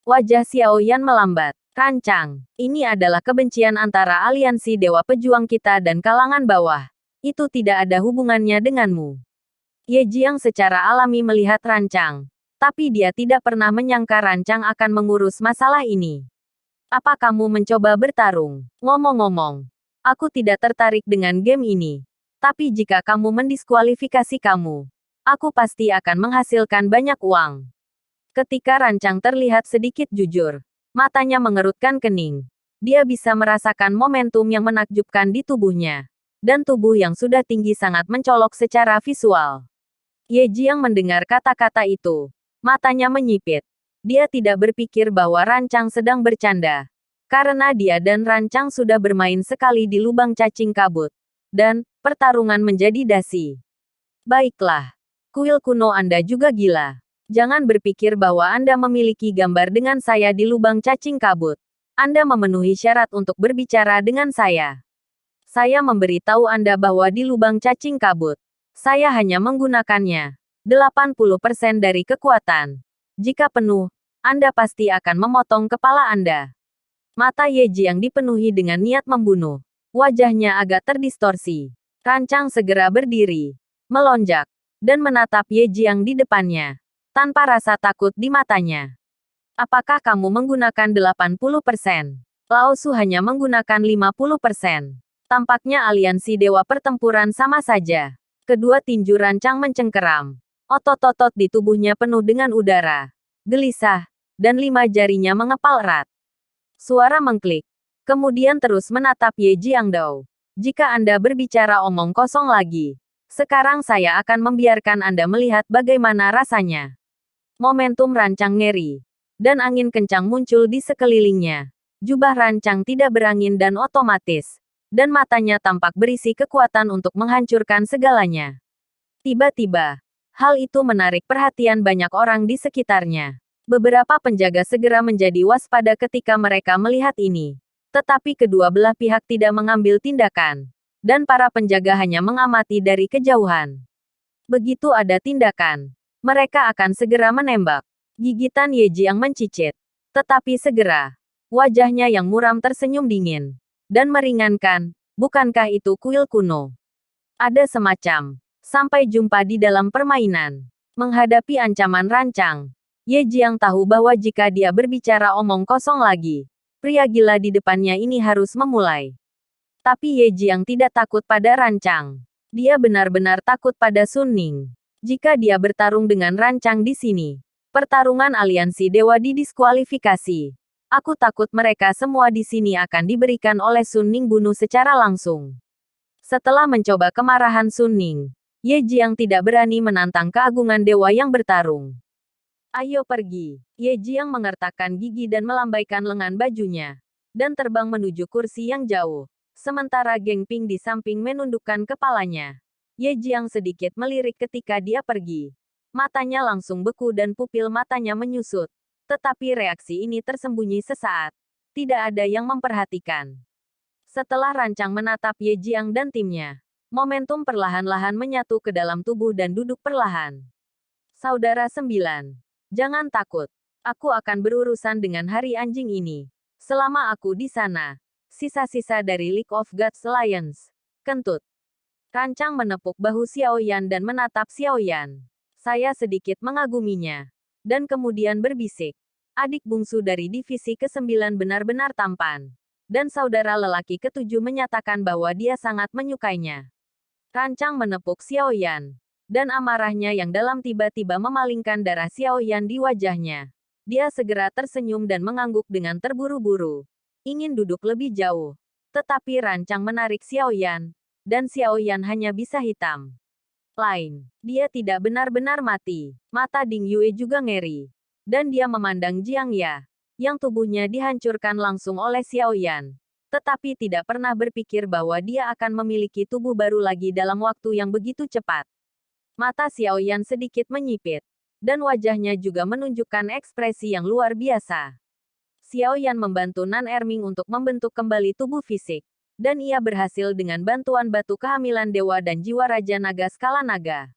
Wajah Xiao Yan melambat. Rancang, ini adalah kebencian antara aliansi Dewa Pejuang kita dan kalangan bawah. Itu tidak ada hubungannya denganmu. Ye Jiang secara alami melihat Rancang. Tapi dia tidak pernah menyangka Rancang akan mengurus masalah ini. Apa kamu mencoba bertarung? Ngomong-ngomong, aku tidak tertarik dengan game ini. Tapi jika kamu mendiskualifikasi kamu, aku pasti akan menghasilkan banyak uang. Ketika Rancang terlihat sedikit jujur, matanya mengerutkan kening. Dia bisa merasakan momentum yang menakjubkan di tubuhnya. Dan tubuh yang sudah tinggi sangat mencolok secara visual. Ye Jiang mendengar kata-kata itu. Matanya menyipit. Dia tidak berpikir bahwa Rancang sedang bercanda. Karena dia dan Rancang sudah bermain sekali di lubang cacing kabut. Dan, pertarungan menjadi dasi. Baiklah. Kuil kuno Anda juga gila. Jangan berpikir bahwa Anda memiliki gambar dengan saya di lubang cacing kabut. Anda memenuhi syarat untuk berbicara dengan saya. Saya memberitahu Anda bahwa di lubang cacing kabut, saya hanya menggunakannya 80% dari kekuatan. Jika penuh, Anda pasti akan memotong kepala Anda. Mata Ye Jiang dipenuhi dengan niat membunuh. Wajahnya agak terdistorsi. Rancang segera berdiri, melonjak, dan menatap Ye Jiang di depannya, tanpa rasa takut di matanya. Apakah kamu menggunakan 80%? Lao Su hanya menggunakan 50%. Tampaknya aliansi Dewa Pertempuran sama saja. Kedua tinju Rancang mencengkeram. Otot-otot di tubuhnya penuh dengan udara, gelisah, dan 5 jarinya mengepal erat. Suara mengklik. Kemudian terus menatap Ye Jiangdao. Jika Anda berbicara omong kosong lagi, sekarang saya akan membiarkan Anda melihat bagaimana rasanya. Momentum Rancang ngeri. Dan angin kencang muncul di sekelilingnya. Jubah Rancang tidak berangin dan otomatis. Dan matanya tampak berisi kekuatan untuk menghancurkan segalanya. Tiba-tiba, hal itu menarik perhatian banyak orang di sekitarnya. Beberapa penjaga segera menjadi waspada ketika mereka melihat ini. Tetapi kedua belah pihak tidak mengambil tindakan. Dan para penjaga hanya mengamati dari kejauhan. Begitu ada tindakan, mereka akan segera menembak. Gigitan Ye Jiang mencicit. Tetapi segera, wajahnya yang muram tersenyum dingin. Dan meringankan, bukankah itu kuil kuno? Ada semacam sampai jumpa di dalam permainan. Menghadapi ancaman Rancang, Ye Jiang tahu bahwa jika dia berbicara omong kosong lagi, pria gila di depannya ini harus memulai. Tapi Ye Jiang tidak takut pada Rancang. Dia benar-benar takut pada Sun Ning. Jika dia bertarung dengan Rancang di sini, pertarungan aliansi dewa didiskualifikasi. Aku takut mereka semua di sini akan diberikan oleh Sun Ning bunuh secara langsung. Setelah mencoba kemarahan Sun Ning, Ye Jiang tidak berani menantang keagungan dewa yang bertarung. Ayo pergi. Ye Jiang mengertakkan gigi dan melambaikan lengan bajunya. Dan terbang menuju kursi yang jauh. Sementara Geng Ping di samping menundukkan kepalanya. Ye Jiang sedikit melirik ketika dia pergi. Matanya langsung beku dan pupil matanya menyusut. Tetapi reaksi ini tersembunyi sesaat. Tidak ada yang memperhatikan. Setelah Rancang menatap Ye Jiang dan timnya, momentum perlahan-lahan menyatu ke dalam tubuh dan duduk perlahan. Saudara 9. Jangan takut. Aku akan berurusan dengan hari anjing ini. Selama aku di sana. Sisa-sisa dari League of Gods Alliance. Kentut. Rancang menepuk bahu Xiaoyan dan menatap Xiaoyan. Saya sedikit mengaguminya. Dan kemudian berbisik. Adik bungsu dari divisi ke-9 benar-benar tampan. Dan saudara lelaki ke-7 menyatakan bahwa dia sangat menyukainya. Rancang menepuk Xiaoyan. Dan amarahnya yang dalam tiba-tiba memalingkan darah Xiaoyan di wajahnya. Dia segera tersenyum dan mengangguk dengan terburu-buru. Ingin duduk lebih jauh. Tetapi Rancang menarik Xiaoyan. Dan Xiaoyan hanya bisa hitam. Lain. Dia tidak benar-benar mati. Mata Ding Yue juga ngeri. Dan dia memandang Jiang Ya, yang tubuhnya dihancurkan langsung oleh Xiaoyan. Tetapi tidak pernah berpikir bahwa dia akan memiliki tubuh baru lagi dalam waktu yang begitu cepat. Mata Xiaoyan sedikit menyipit. Dan wajahnya juga menunjukkan ekspresi yang luar biasa. Xiaoyan membantu Nan Erming untuk membentuk kembali tubuh fisik. Dan ia berhasil dengan bantuan batu kehamilan dewa dan jiwa Raja Naga Skala Naga.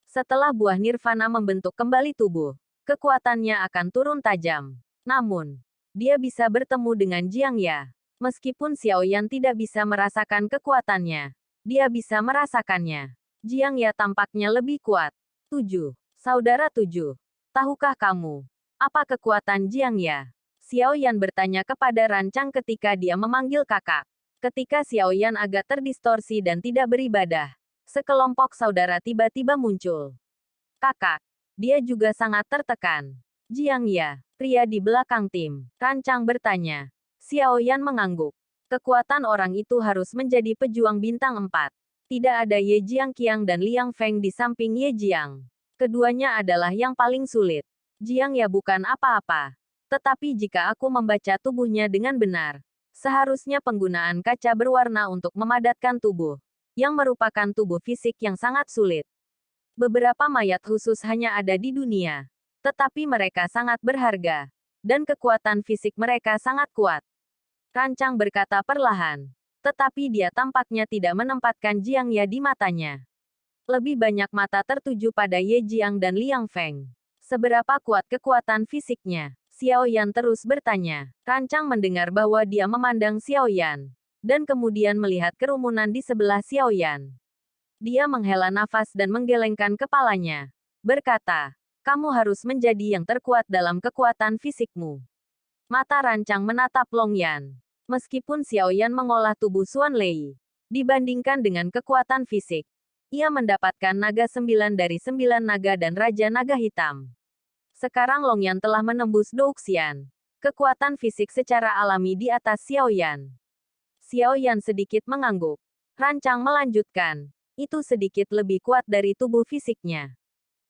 Setelah buah Nirvana membentuk kembali tubuh, kekuatannya akan turun tajam. Namun, dia bisa bertemu dengan Jiang Ya. Meskipun Xiao Yan tidak bisa merasakan kekuatannya, dia bisa merasakannya. Jiang Ya tampaknya lebih kuat. 7. Saudara 7. Tahukah kamu apa kekuatan Jiang Ya? Xiao Yan bertanya kepada Rancang ketika dia memanggil kakak. Ketika Xiao Yan agak terdistorsi dan tidak beribadah, sekelompok saudara tiba-tiba muncul. Kakak, dia juga sangat tertekan. Jiang Ya, pria di belakang tim. Rancang bertanya. Xiao Yan mengangguk. Kekuatan orang itu harus menjadi pejuang bintang 4. Tidak ada Ye Jiangqiang dan Liang Feng di samping Ye Jiang. Keduanya adalah yang paling sulit. Jiang Ya bukan apa-apa. Tetapi jika aku membaca tubuhnya dengan benar, seharusnya penggunaan kaca berwarna untuk memadatkan tubuh, yang merupakan tubuh fisik yang sangat sulit. Beberapa mayat khusus hanya ada di dunia. Tetapi mereka sangat berharga. Dan kekuatan fisik mereka sangat kuat. Rancang berkata perlahan. Tetapi dia tampaknya tidak menempatkan Jiang Ya di matanya. Lebih banyak mata tertuju pada Ye Jiang dan Liang Feng. Seberapa kuat kekuatan fisiknya? Xiao Yan terus bertanya. Rancang mendengar bahwa dia memandang Xiao Yan. Dan kemudian melihat kerumunan di sebelah Xiao Yan. Dia menghela nafas dan menggelengkan kepalanya. Berkata, kamu harus menjadi yang terkuat dalam kekuatan fisikmu. Mata Rancang menatap Long Yan. Meskipun Xiao Yan mengolah tubuh Xuan Lei, dibandingkan dengan kekuatan fisik, ia mendapatkan naga 9 dari 9 naga dan Raja Naga Hitam. Sekarang Long Yan telah menembus Douxian. Kekuatan fisik secara alami di atas Xiao Yan. Xiao Yan sedikit mengangguk. Rancang melanjutkan. Itu sedikit lebih kuat dari tubuh fisiknya.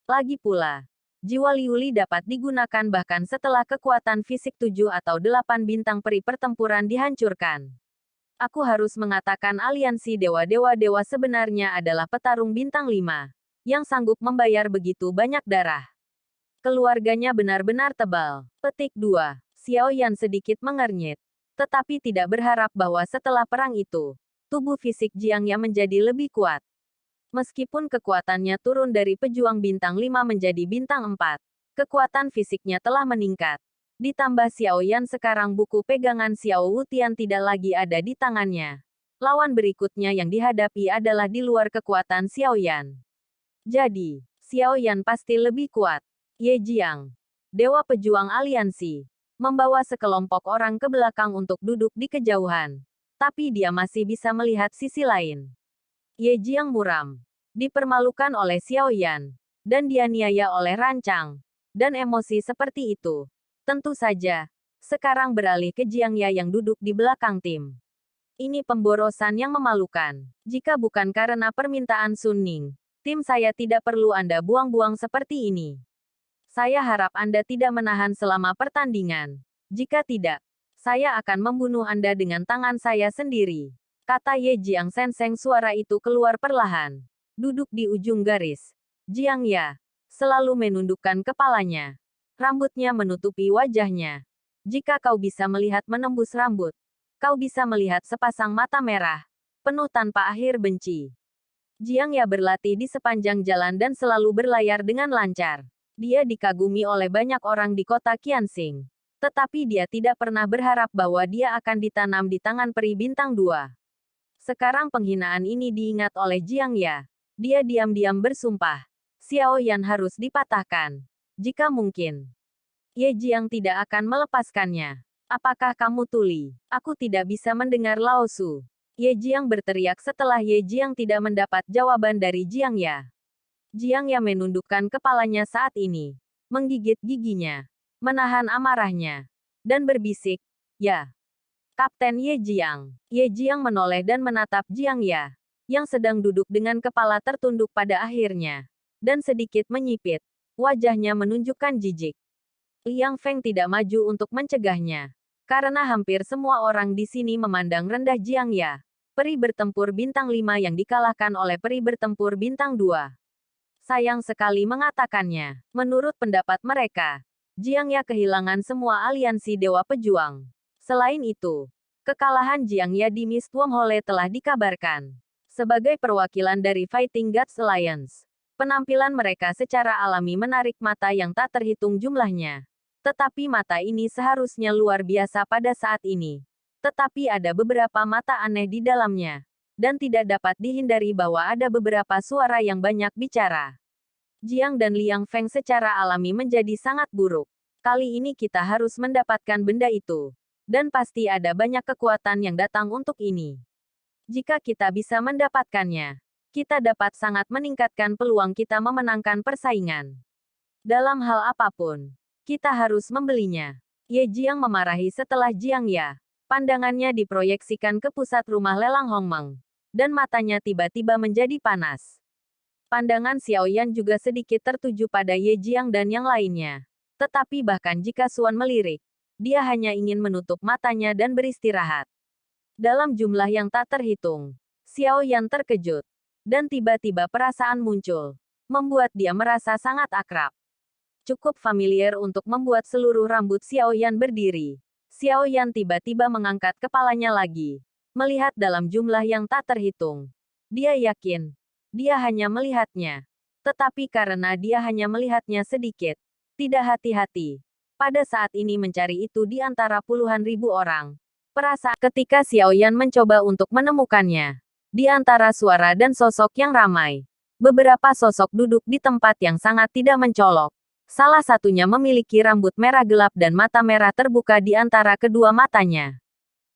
Lagi pula, jiwa Liuli dapat digunakan bahkan setelah kekuatan fisik 7 atau 8 bintang peri pertempuran dihancurkan. Aku harus mengatakan aliansi dewa-dewa sebenarnya adalah petarung bintang 5, yang sanggup membayar begitu banyak darah. Keluarganya benar-benar tebal. Petik 2. Xiao Yan sedikit mengernyit. Tetapi tidak berharap bahwa setelah perang itu, tubuh fisik Jiang Ya menjadi lebih kuat. Meskipun kekuatannya turun dari pejuang bintang 5 menjadi bintang 4, kekuatan fisiknya telah meningkat. Ditambah Xiao Yan sekarang buku pegangan Xiao Wutian tidak lagi ada di tangannya. Lawan berikutnya yang dihadapi adalah di luar kekuatan Xiao Yan. Jadi, Xiao Yan pasti lebih kuat. Ye Jiang, dewa pejuang aliansi, membawa sekelompok orang ke belakang untuk duduk di kejauhan. Tapi dia masih bisa melihat sisi lain. Ye Jiang muram, dipermalukan oleh Xiao Yan, dan dianiaya oleh Rancang. Dan emosi seperti itu, tentu saja, sekarang beralih ke Jiang Ya yang duduk di belakang tim. Ini pemborosan yang memalukan. Jika bukan karena permintaan Sun Ning, tim saya tidak perlu Anda buang-buang seperti ini. Saya harap Anda tidak menahan selama pertandingan. Jika tidak, saya akan membunuh Anda dengan tangan saya sendiri. Kata Ye Jiang Senseng, suara itu keluar perlahan. Duduk di ujung garis. Jiang Ya selalu menundukkan kepalanya. Rambutnya menutupi wajahnya. Jika kau bisa melihat menembus rambut, kau bisa melihat sepasang mata merah, penuh tanpa akhir benci. Jiang Ya berlatih di sepanjang jalan dan selalu berlayar dengan lancar. Dia dikagumi oleh banyak orang di kota Qianxing. Tetapi dia tidak pernah berharap bahwa dia akan ditanam di tangan peri bintang 2. Sekarang penghinaan ini diingat oleh Jiang Ya. Dia diam-diam bersumpah. Xiao Yan harus dipatahkan. Jika mungkin. Ye Jiang tidak akan melepaskannya. Apakah kamu tuli? Aku tidak bisa mendengar Lao Su. Ye Jiang berteriak setelah Ye Jiang tidak mendapat jawaban dari Jiang Ya. Jiang Ya menundukkan kepalanya saat ini. Menggigit giginya. Menahan amarahnya. Dan berbisik. Ya. Kapten Ye Jiang. Ye Jiang menoleh dan menatap Jiang Ya, yang sedang duduk dengan kepala tertunduk pada akhirnya. Dan sedikit menyipit. Wajahnya menunjukkan jijik. Liang Feng tidak maju untuk mencegahnya. Karena hampir semua orang di sini memandang rendah Jiang Ya, peri bertempur bintang 5 yang dikalahkan oleh peri bertempur bintang 2. Sayang sekali mengatakannya. Menurut pendapat mereka, Jiang Ya kehilangan semua aliansi dewa pejuang. Selain itu, kekalahan Jiang Ya di Mist Wormhole telah dikabarkan. Sebagai perwakilan dari Fighting Gods Alliance, penampilan mereka secara alami menarik mata yang tak terhitung jumlahnya. Tetapi mata ini seharusnya luar biasa pada saat ini. Tetapi ada beberapa mata aneh di dalamnya. Dan tidak dapat dihindari bahwa ada beberapa suara yang banyak bicara. Jiang dan Liang Feng secara alami menjadi sangat buruk. Kali ini kita harus mendapatkan benda itu. Dan pasti ada banyak kekuatan yang datang untuk ini. Jika kita bisa mendapatkannya, kita dapat sangat meningkatkan peluang kita memenangkan persaingan. Dalam hal apapun, kita harus membelinya. Ye Jiang memarahi setelah Jiang Ya. Pandangannya diproyeksikan ke pusat rumah lelang Hongmeng. Dan matanya tiba-tiba menjadi panas. Pandangan Xiao Yan juga sedikit tertuju pada Ye Jiang dan yang lainnya. Tetapi bahkan jika Suan melirik, dia hanya ingin menutup matanya dan beristirahat. Dalam jumlah yang tak terhitung, Xiao Yan terkejut. Dan tiba-tiba perasaan muncul, membuat dia merasa sangat akrab. Cukup familiar untuk membuat seluruh rambut Xiao Yan berdiri. Xiao Yan tiba-tiba mengangkat kepalanya lagi. Melihat dalam jumlah yang tak terhitung. Dia yakin. Dia hanya melihatnya. Tetapi karena dia hanya melihatnya sedikit. Tidak hati-hati. Pada saat ini mencari itu di antara puluhan ribu orang. Perasaan ketika Xiao Yan mencoba untuk menemukannya. Di antara suara dan sosok yang ramai. Beberapa sosok duduk di tempat yang sangat tidak mencolok. Salah satunya memiliki rambut merah gelap dan mata merah terbuka di antara kedua matanya.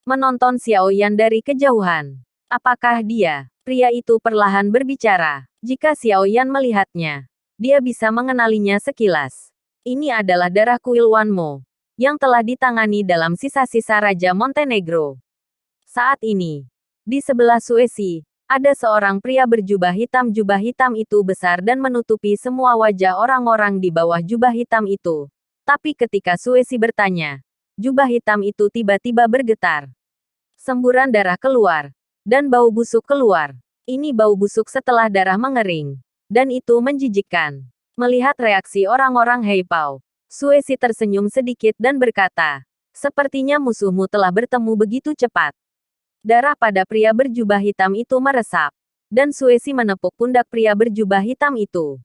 Menonton Xiao Yan dari kejauhan. Apakah dia? Pria itu perlahan berbicara. Jika Xiao Yan melihatnya, dia bisa mengenalinya sekilas. Ini adalah darah kuil Wanmo, yang telah ditangani dalam sisa-sisa Raja Montenegro. Saat ini, di sebelah Suesi, ada seorang pria berjubah hitam. Jubah hitam itu besar dan menutupi semua wajah orang-orang di bawah jubah hitam itu. Tapi ketika Suesi bertanya, jubah hitam itu tiba-tiba bergetar. Semburan darah keluar. Dan bau busuk keluar. Ini bau busuk setelah darah mengering. Dan itu menjijikkan. Melihat reaksi orang-orang Heipao, Suesi tersenyum sedikit dan berkata, sepertinya musuhmu telah bertemu begitu cepat. Darah pada pria berjubah hitam itu meresap. Dan Suesi menepuk pundak pria berjubah hitam itu.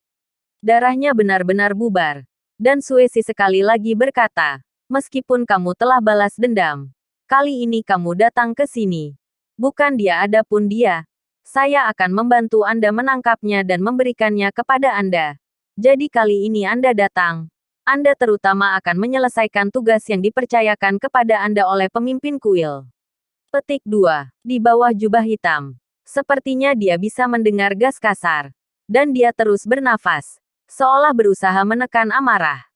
Darahnya benar-benar bubar. Dan Suesi sekali lagi berkata, meskipun kamu telah balas dendam, kali ini kamu datang ke sini. Bukan dia, adapun dia. Saya akan membantu Anda menangkapnya dan memberikannya kepada Anda. Jadi kali ini Anda datang. Anda terutama akan menyelesaikan tugas yang dipercayakan kepada Anda oleh pemimpin kuil. Petik 2. Di bawah jubah hitam. Sepertinya dia bisa mendengar gas kasar. Dan dia terus bernafas. Seolah berusaha menekan amarah.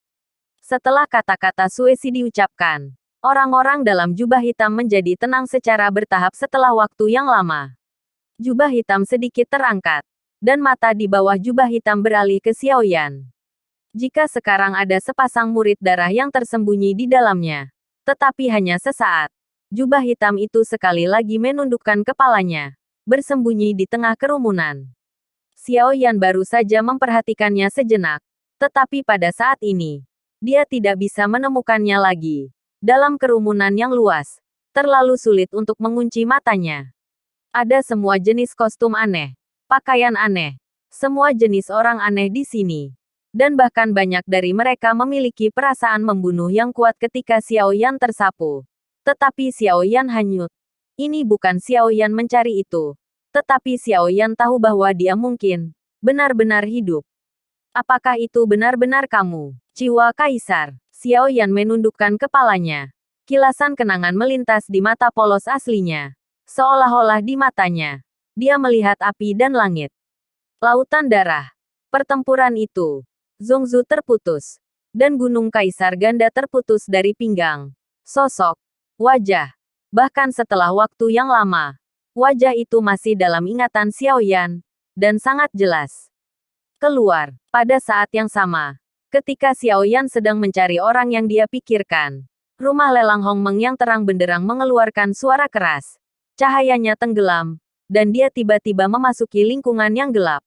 Setelah kata-kata Suesi diucapkan, orang-orang dalam jubah hitam menjadi tenang secara bertahap setelah waktu yang lama. Jubah hitam sedikit terangkat. Dan mata di bawah jubah hitam beralih ke Xiao Yan. Jika sekarang ada sepasang murid darah yang tersembunyi di dalamnya. Tetapi hanya sesaat. Jubah hitam itu sekali lagi menundukkan kepalanya. Bersembunyi di tengah kerumunan. Xiao Yan baru saja memperhatikannya sejenak. Tetapi pada saat ini, dia tidak bisa menemukannya lagi. Dalam kerumunan yang luas, terlalu sulit untuk mengunci matanya. Ada semua jenis kostum aneh, pakaian aneh, semua jenis orang aneh di sini. Dan bahkan banyak dari mereka memiliki perasaan membunuh yang kuat ketika Xiao Yan tersapu. Tetapi Xiao Yan hanyut. Ini bukan Xiao Yan mencari itu. Tetapi Xiao Yan tahu bahwa dia mungkin benar-benar hidup. Apakah itu benar-benar kamu, Jiwa Kaisar? Xiao Yan menundukkan kepalanya. Kilasan kenangan melintas di mata polos aslinya. Seolah-olah di matanya, dia melihat api dan langit. Lautan darah. Pertempuran itu. Zhongzhu terputus. Dan Gunung Kaisar Ganda terputus dari pinggang. Sosok. Wajah. Bahkan setelah waktu yang lama. Wajah itu masih dalam ingatan Xiao Yan. Dan sangat jelas. Keluar. Pada saat yang sama. Ketika Xiao Yan sedang mencari orang yang dia pikirkan. Rumah lelang Hongmeng yang terang benderang mengeluarkan suara keras. Cahayanya tenggelam. Dan dia tiba-tiba memasuki lingkungan yang gelap.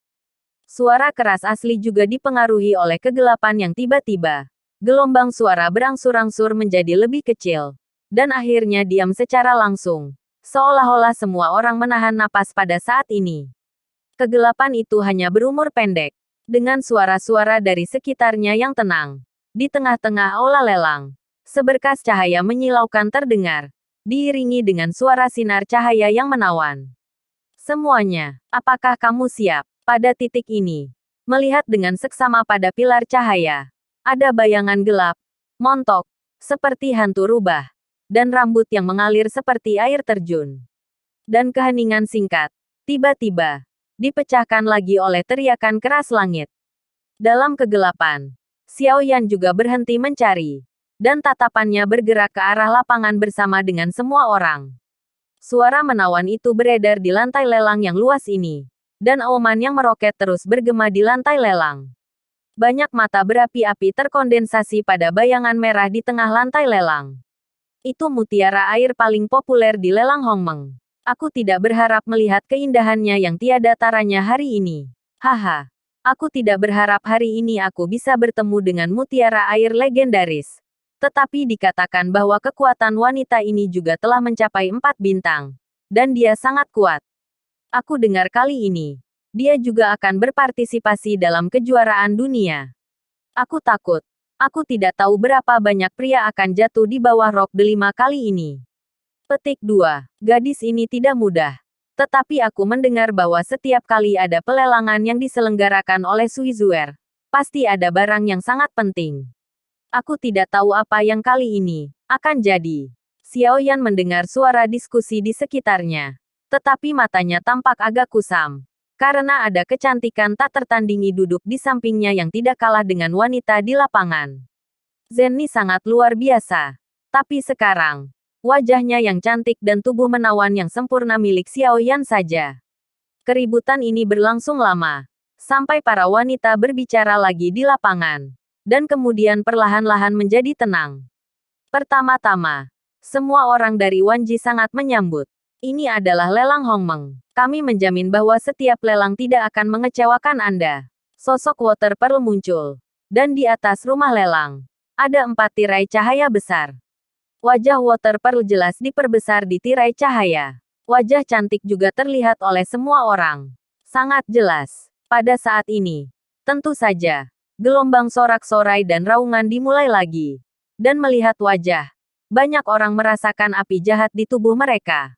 Suara keras asli juga dipengaruhi oleh kegelapan yang tiba-tiba. Gelombang suara berangsur-angsur menjadi lebih kecil. Dan akhirnya diam secara langsung. Seolah-olah semua orang menahan napas pada saat ini. Kegelapan itu hanya berumur pendek. Dengan suara-suara dari sekitarnya yang tenang. Di tengah-tengah aula lelang, seberkas cahaya menyilaukan terdengar, diiringi dengan suara sinar cahaya yang menawan. Semuanya, apakah kamu siap? Pada titik ini, melihat dengan seksama pada pilar cahaya, ada bayangan gelap, montok, seperti hantu rubah, dan rambut yang mengalir seperti air terjun. Dan keheningan singkat, tiba-tiba, dipecahkan lagi oleh teriakan keras langit. Dalam kegelapan, Xiao Yan juga berhenti mencari, dan tatapannya bergerak ke arah lapangan bersama dengan semua orang. Suara menawan itu beredar di lantai lelang yang luas ini, dan auman yang meroket terus bergema di lantai lelang. Banyak mata berapi-api terkondensasi pada bayangan merah di tengah lantai lelang. Itu mutiara air paling populer di lelang Hongmeng. Aku tidak berharap melihat keindahannya yang tiada taranya hari ini. Haha. Aku tidak berharap hari ini aku bisa bertemu dengan mutiara air legendaris. Tetapi dikatakan bahwa kekuatan wanita ini juga telah mencapai 4 bintang. Dan dia sangat kuat. Aku dengar kali ini, dia juga akan berpartisipasi dalam kejuaraan dunia. Aku takut. Aku tidak tahu berapa banyak pria akan jatuh di bawah rok delima kali ini. Petik 2. Gadis ini tidak mudah. Tetapi aku mendengar bahwa setiap kali ada pelelangan yang diselenggarakan oleh Suizuer, pasti ada barang yang sangat penting. Aku tidak tahu apa yang kali ini akan jadi. Xiao Yan mendengar suara diskusi di sekitarnya. Tetapi matanya tampak agak kusam. Karena ada kecantikan tak tertandingi duduk di sampingnya yang tidak kalah dengan wanita di lapangan. Zenny sangat luar biasa. Tapi sekarang, wajahnya yang cantik dan tubuh menawan yang sempurna milik Xiao Yan saja. Keributan ini berlangsung lama. Sampai para wanita berbicara lagi di lapangan. Dan kemudian perlahan-lahan menjadi tenang. Pertama-tama, semua orang dari Wanji sangat menyambut. Ini adalah lelang Hongmeng. Kami menjamin bahwa setiap lelang tidak akan mengecewakan Anda. Sosok Water Pearl muncul. Dan di atas rumah lelang, ada 4 tirai cahaya besar. Wajah Water Pearl jelas diperbesar di tirai cahaya. Wajah cantik juga terlihat oleh semua orang. Sangat jelas. Pada saat ini, tentu saja, gelombang sorak-sorai dan raungan dimulai lagi. Dan melihat wajah, banyak orang merasakan api jahat di tubuh mereka.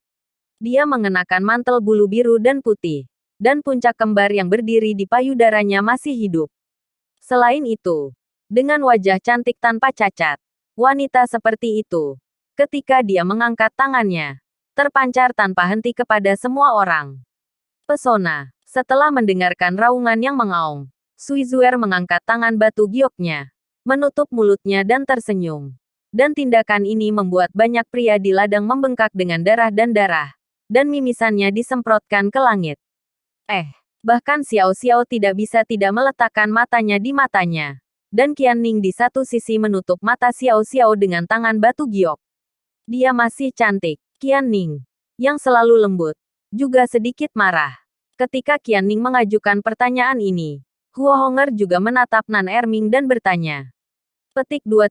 Dia mengenakan mantel bulu biru dan putih. Dan puncak kembar yang berdiri di payudaranya masih hidup. Selain itu, dengan wajah cantik tanpa cacat, wanita seperti itu, ketika dia mengangkat tangannya, terpancar tanpa henti kepada semua orang. Pesona. Setelah mendengarkan raungan yang mengaum, Suizuer mengangkat tangan batu gioknya, menutup mulutnya dan tersenyum. Dan tindakan ini membuat banyak pria di ladang membengkak dengan darah dan mimisannya disemprotkan ke langit. Bahkan Xiao Xiao tidak bisa tidak meletakkan matanya di matanya. Dan Qian Ning di satu sisi menutup mata Xiao Xiao dengan tangan batu giok. Dia masih cantik. Qian Ning, yang selalu lembut, juga sedikit marah. Ketika Qian Ning mengajukan pertanyaan ini, Huo Honger juga menatap Nan Erming dan bertanya. Petik 2.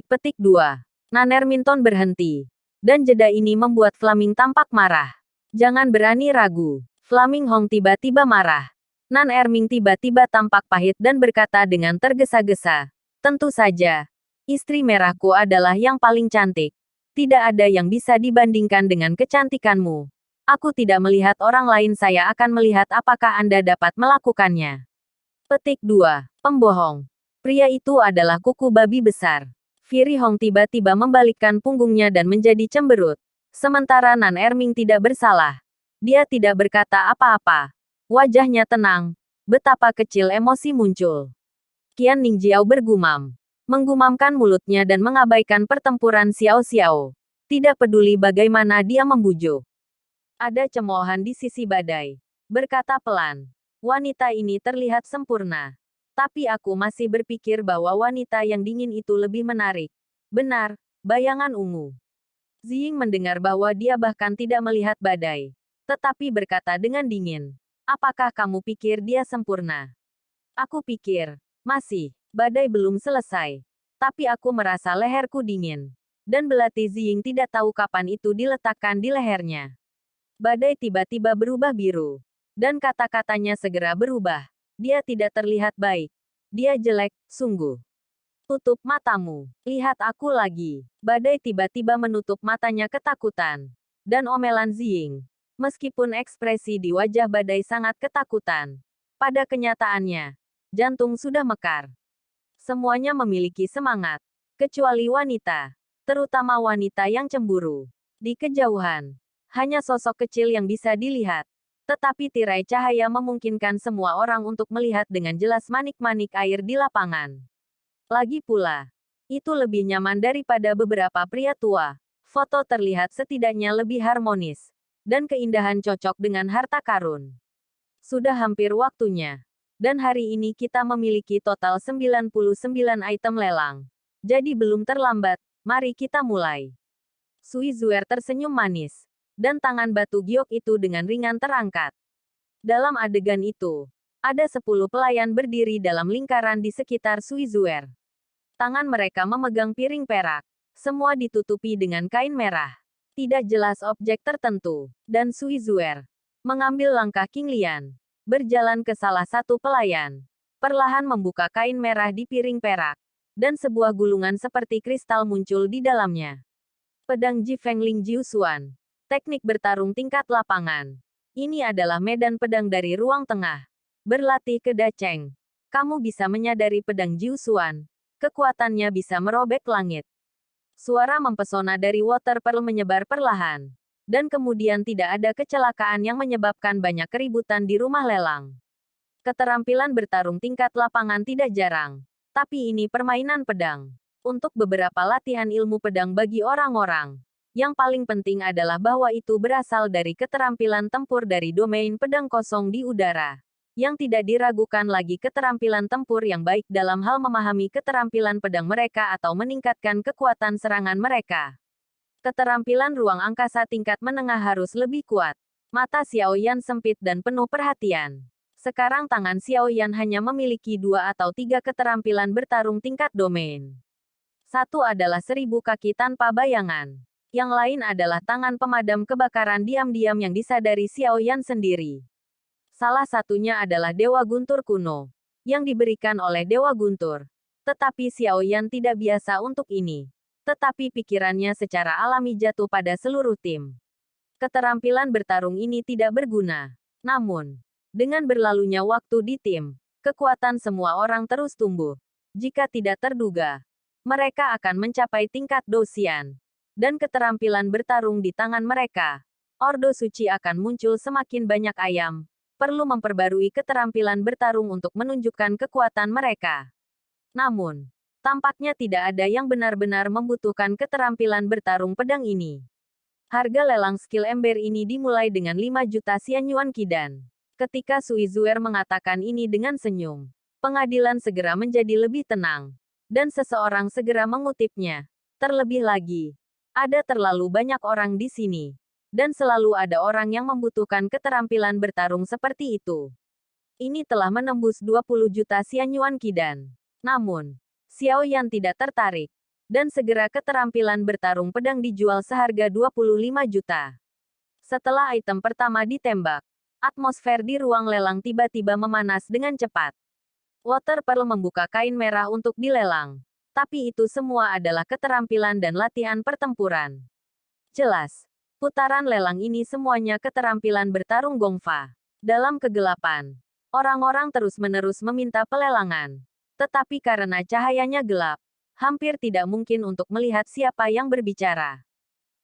Petik 2. Nan Erminton berhenti. Dan jeda ini membuat Flaming tampak marah. Jangan berani ragu. Flaming Hong tiba-tiba marah. Nan Erming tiba-tiba tampak pahit dan berkata dengan tergesa-gesa. Tentu saja. Istri merahku adalah yang paling cantik. Tidak ada yang bisa dibandingkan dengan kecantikanmu. Aku tidak melihat orang lain, saya akan melihat apakah Anda dapat melakukannya. Petik 2. Pembohong. Pria itu adalah kuku babi besar. Firi Hong tiba-tiba membalikkan punggungnya dan menjadi cemberut. Sementara Nan Erming tidak bersalah. Dia tidak berkata apa-apa. Wajahnya tenang. Betapa kecil emosi muncul. Qian Ning Jiao bergumam. Menggumamkan mulutnya dan mengabaikan pertempuran Xiao Xiao. Tidak peduli bagaimana dia membujuk. Ada cemoohan di sisi badai. Berkata pelan. Wanita ini terlihat sempurna. Tapi aku masih berpikir bahwa wanita yang dingin itu lebih menarik. Benar, bayangan ungu. Ziying mendengar bahwa dia bahkan tidak melihat badai. Tetapi berkata dengan dingin. Apakah kamu pikir dia sempurna? Aku pikir, masih, badai belum selesai. Tapi aku merasa leherku dingin. Dan belati Ziying tidak tahu kapan itu diletakkan di lehernya. Badai tiba-tiba berubah biru. Dan kata-katanya segera berubah. Dia tidak terlihat baik. Dia jelek, sungguh. Tutup matamu. Lihat aku lagi. Badai tiba-tiba menutup matanya ketakutan. Dan omelan Ziying. Meskipun ekspresi di wajah badai sangat ketakutan. Pada kenyataannya, jantung sudah mekar. Semuanya memiliki semangat. Kecuali wanita. Terutama wanita yang cemburu. Di kejauhan, hanya sosok kecil yang bisa dilihat. Tetapi tirai cahaya memungkinkan semua orang untuk melihat dengan jelas manik-manik air di lapangan. Lagi pula, itu lebih nyaman daripada beberapa pria tua. Foto terlihat setidaknya lebih harmonis. Dan keindahan cocok dengan harta karun. Sudah hampir waktunya. Dan hari ini kita memiliki total 99 item lelang. Jadi belum terlambat, mari kita mulai. Sui Zuer tersenyum manis. Dan tangan batu giok itu dengan ringan terangkat. Dalam adegan itu, ada 10 pelayan berdiri dalam lingkaran di sekitar Sui Zuer. Tangan mereka memegang piring perak. Semua ditutupi dengan kain merah. Tidak jelas objek tertentu. Dan Sui Zuer mengambil langkah King Lian. Berjalan ke salah satu pelayan. Perlahan membuka kain merah di piring perak. Dan sebuah gulungan seperti kristal muncul di dalamnya. Pedang Ji Fengling Jiu Xuan. Teknik bertarung tingkat lapangan. Ini adalah medan pedang dari ruang tengah. Berlatih ke Dacheng. Kamu bisa menyadari pedang Jiu Xuan. Kekuatannya bisa merobek langit. Suara mempesona dari Water Pearl menyebar perlahan. Dan kemudian tidak ada kecelakaan yang menyebabkan banyak keributan di rumah lelang. Keterampilan bertarung tingkat lapangan tidak jarang. Tapi ini permainan pedang. Untuk beberapa latihan ilmu pedang bagi orang-orang. Yang paling penting adalah bahwa itu berasal dari keterampilan tempur dari domain pedang kosong di udara. Yang tidak diragukan lagi keterampilan tempur yang baik dalam hal memahami keterampilan pedang mereka atau meningkatkan kekuatan serangan mereka. Keterampilan ruang angkasa tingkat menengah harus lebih kuat. Mata Xiao Yan sempit dan penuh perhatian. Sekarang tangan Xiao Yan hanya memiliki 2 atau 3 keterampilan bertarung tingkat domain. Satu adalah 1000 kaki tanpa bayangan. Yang lain adalah tangan pemadam kebakaran diam-diam yang disadari Xiao Yan sendiri. Salah satunya adalah Dewa Guntur kuno, yang diberikan oleh Dewa Guntur. Tetapi Xiao Yan tidak biasa untuk ini. Tetapi pikirannya secara alami jatuh pada seluruh tim. Keterampilan bertarung ini tidak berguna. Namun, dengan berlalunya waktu di tim, kekuatan semua orang terus tumbuh. Jika tidak terduga, mereka akan mencapai tingkat Dosian. Dan keterampilan bertarung di tangan mereka. Ordo suci akan muncul semakin banyak ayam. Perlu memperbarui keterampilan bertarung untuk menunjukkan kekuatan mereka. Namun, tampaknya tidak ada yang benar-benar membutuhkan keterampilan bertarung pedang ini. Harga lelang skill ember ini dimulai dengan 5 juta Xianyuan Qidan. Ketika Sui Zuer mengatakan ini dengan senyum, pengadilan segera menjadi lebih tenang. Dan seseorang segera mengutipnya. Terlebih lagi, ada terlalu banyak orang di sini. Dan selalu ada orang yang membutuhkan keterampilan bertarung seperti itu. Ini telah menembus 20 juta Xianyuan Qidan. Namun, Xiao Yan tidak tertarik. Dan segera keterampilan bertarung pedang dijual seharga 25 juta. Setelah item pertama ditembak, atmosfer di ruang lelang tiba-tiba memanas dengan cepat. Water Pearl membuka kain merah untuk dilelang. Tapi itu semua adalah keterampilan dan latihan pertempuran. Jelas, putaran lelang ini semuanya keterampilan bertarung Gongfa. Dalam kegelapan, orang-orang terus-menerus meminta pelelangan. Tetapi karena cahayanya gelap, hampir tidak mungkin untuk melihat siapa yang berbicara.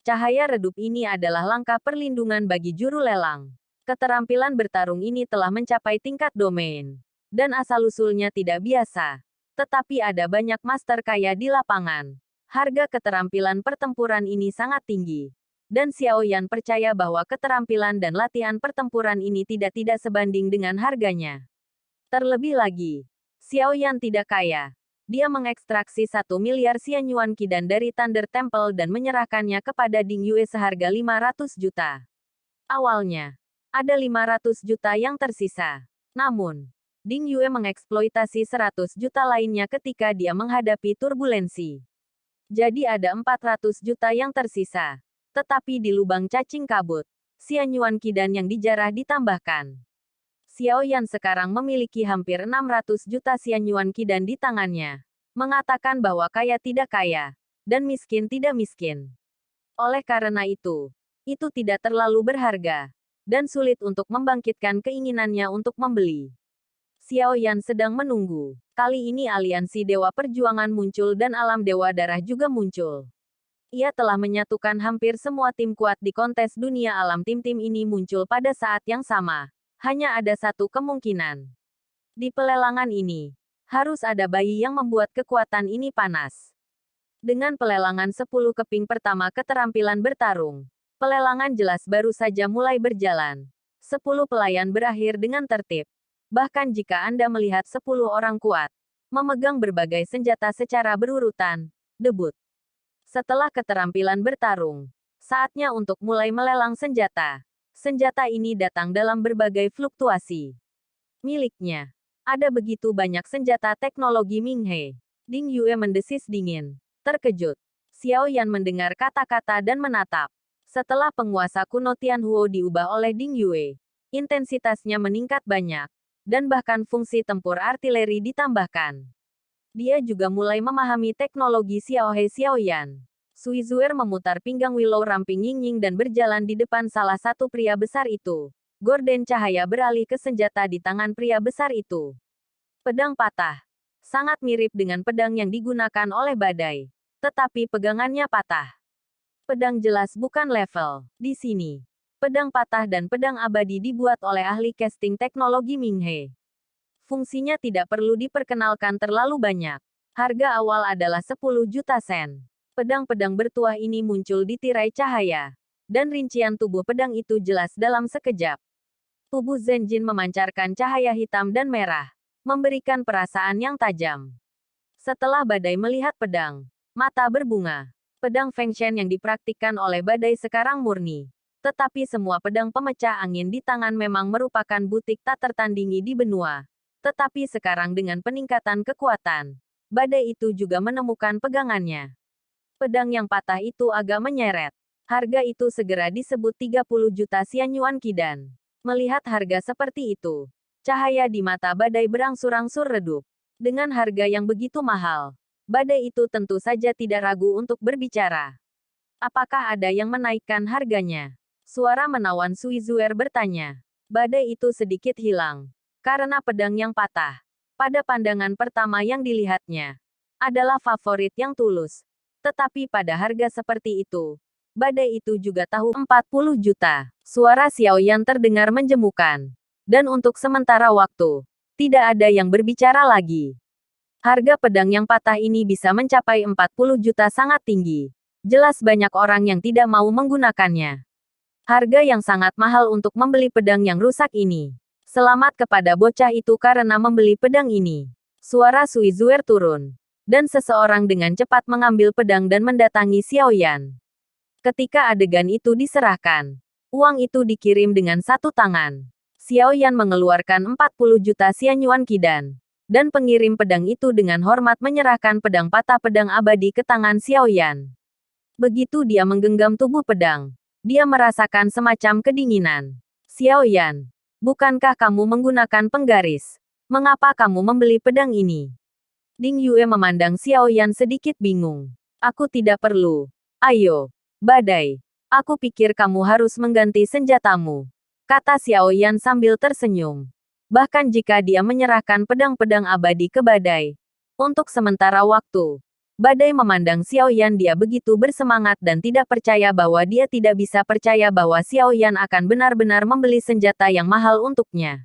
Cahaya redup ini adalah langkah perlindungan bagi juru lelang. Keterampilan bertarung ini telah mencapai tingkat domain. Dan asal-usulnya tidak biasa. Tetapi ada banyak master kaya di lapangan. Harga keterampilan pertempuran ini sangat tinggi. Dan Xiao Yan percaya bahwa keterampilan dan latihan pertempuran ini tidak sebanding dengan harganya. Terlebih lagi, Xiao Yan tidak kaya. Dia mengekstraksi 1 miliar Xianyuan Qidan dari Thunder Temple dan menyerahkannya kepada Ding Yue seharga 500 juta. Awalnya, ada 500 juta yang tersisa. Namun, Ding Yue mengeksploitasi 100 juta lainnya ketika dia menghadapi turbulensi. Jadi ada 400 juta yang tersisa. Tetapi di lubang cacing kabut, Xianyuan Qidan yang dijarah ditambahkan. Xiao Yan sekarang memiliki hampir 600 juta Xianyuan Qidan di tangannya. Mengatakan bahwa kaya tidak kaya, dan miskin tidak miskin. Oleh karena itu tidak terlalu berharga, dan sulit untuk membangkitkan keinginannya untuk membeli. Xiao Yan sedang menunggu. Kali ini aliansi Dewa Perjuangan muncul dan Alam Dewa Darah juga muncul. Ia telah menyatukan hampir semua tim kuat di kontes dunia alam. Tim-tim ini muncul pada saat yang sama. Hanya ada satu kemungkinan. Di pelelangan ini, harus ada bayi yang membuat kekuatan ini panas. Dengan pelelangan 10 keping pertama keterampilan bertarung, pelelangan jelas baru saja mulai berjalan. 10 pelayan berakhir dengan tertib. Bahkan jika Anda melihat 10 orang kuat, memegang berbagai senjata secara berurutan, debut. Setelah keterampilan bertarung, saatnya untuk mulai melelang senjata. Senjata ini datang dalam berbagai fluktuasi. Miliknya, ada begitu banyak senjata teknologi Minghe. Ding Yue mendesis dingin. Terkejut, Xiao Yan mendengar kata-kata dan menatap. Setelah penguasa kuno Tianhuo diubah oleh Ding Yue, intensitasnya meningkat banyak, dan bahkan fungsi tempur artileri ditambahkan. Dia juga mulai memahami teknologi Xiaohe Xiao Yan. Sui Zuer memutar pinggang Willow ramping Ying-Ying dan berjalan di depan salah satu pria besar itu. Gorden cahaya beralih ke senjata di tangan pria besar itu. Pedang patah. Sangat mirip dengan pedang yang digunakan oleh badai. Tetapi pegangannya patah. Pedang jelas bukan level. Di sini, pedang patah dan pedang abadi dibuat oleh ahli casting teknologi Minghe. Fungsinya tidak perlu diperkenalkan terlalu banyak. Harga awal adalah 10 juta sen. Pedang-pedang bertuah ini muncul di tirai cahaya. Dan rincian tubuh pedang itu jelas dalam sekejap. Tubuh Zenjin memancarkan cahaya hitam dan merah, memberikan perasaan yang tajam. Setelah badai melihat pedang, mata berbunga. Pedang Fengshen yang dipraktikkan oleh badai sekarang murni. Tetapi semua pedang pemecah angin di tangan memang merupakan butik tak tertandingi di benua. Tetapi sekarang dengan peningkatan kekuatan, badai itu juga menemukan pegangannya. Pedang yang patah itu agak menyeret. Harga itu segera disebut 30 juta Xian Yuan Qidan. Melihat harga seperti itu, cahaya di mata badai berangsur-angsur redup. Dengan harga yang begitu mahal, badai itu tentu saja tidak ragu untuk berbicara. Apakah ada yang menaikkan harganya? Suara menawan Sui Zuer bertanya. Badai itu sedikit hilang. Karena pedang yang patah, pada pandangan pertama yang dilihatnya, adalah favorit yang tulus. Tetapi pada harga seperti itu, badai itu juga tahu 40 juta. Suara Xiao Yan terdengar menjemukan. Dan untuk sementara waktu, tidak ada yang berbicara lagi. Harga pedang yang patah ini bisa mencapai 40 juta sangat tinggi. Jelas banyak orang yang tidak mau menggunakannya. Harga yang sangat mahal untuk membeli pedang yang rusak ini. Selamat kepada bocah itu karena membeli pedang ini. Suara Sui Zuer turun. Dan seseorang dengan cepat mengambil pedang dan mendatangi Xiao Yan. Ketika adegan itu diserahkan, uang itu dikirim dengan satu tangan. Xiao Yan mengeluarkan 40 juta Xian Yuan Qidan. Dan pengirim pedang itu dengan hormat menyerahkan pedang patah pedang abadi ke tangan Xiao Yan. Begitu dia menggenggam tubuh pedang, dia merasakan semacam kedinginan. Xiao Yan, bukankah kamu menggunakan penggaris? Mengapa kamu membeli pedang ini? Ding Yue memandang Xiao Yan sedikit bingung. Aku tidak perlu. Ayo, badai. Aku pikir kamu harus mengganti senjatamu, kata Xiao Yan sambil tersenyum. Bahkan jika dia menyerahkan pedang-pedang abadi ke badai, untuk sementara waktu, badai memandang Xiao Yan dia begitu bersemangat dan tidak percaya bahwa dia tidak bisa percaya bahwa Xiao Yan akan benar-benar membeli senjata yang mahal untuknya.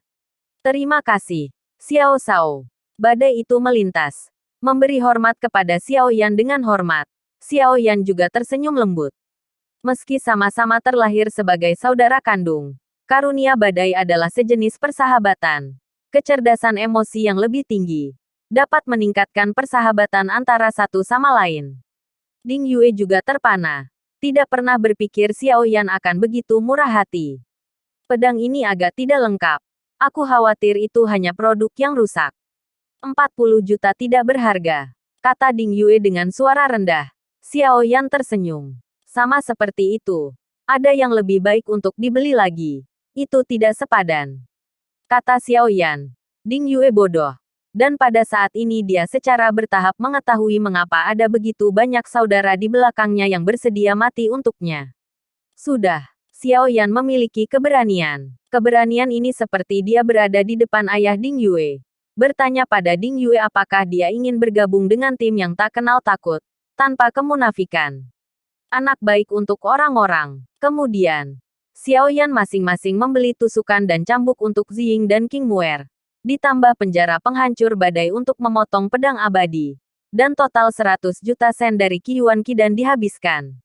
Terima kasih, Xiao Shao. Badai itu melintas, memberi hormat kepada Xiao Yan dengan hormat. Xiao Yan juga tersenyum lembut. Meski sama-sama terlahir sebagai saudara kandung, karunia badai adalah sejenis persahabatan. Kecerdasan emosi yang lebih tinggi dapat meningkatkan persahabatan antara satu sama lain. Ding Yue juga terpana. Tidak pernah berpikir Xiao Yan akan begitu murah hati. Pedang ini agak tidak lengkap. Aku khawatir itu hanya produk yang rusak. 40 juta tidak berharga, kata Ding Yue dengan suara rendah. Xiao Yan tersenyum. Sama seperti itu. Ada yang lebih baik untuk dibeli lagi. Itu tidak sepadan, kata Xiao Yan. Ding Yue bodoh. Dan pada saat ini dia secara bertahap mengetahui mengapa ada begitu banyak saudara di belakangnya yang bersedia mati untuknya. Sudah, Xiao Yan memiliki keberanian. Keberanian ini seperti dia berada di depan ayah Ding Yue. Bertanya pada Ding Yue apakah dia ingin bergabung dengan tim yang tak kenal takut, tanpa kemunafikan. Anak baik untuk orang-orang. Kemudian, Xiao Yan masing-masing membeli tusukan dan cambuk untuk Ziying dan King Muer. Ditambah penjara penghancur badai untuk memotong pedang abadi. Dan total 100 juta sen dari Qiyuan Qidan dihabiskan.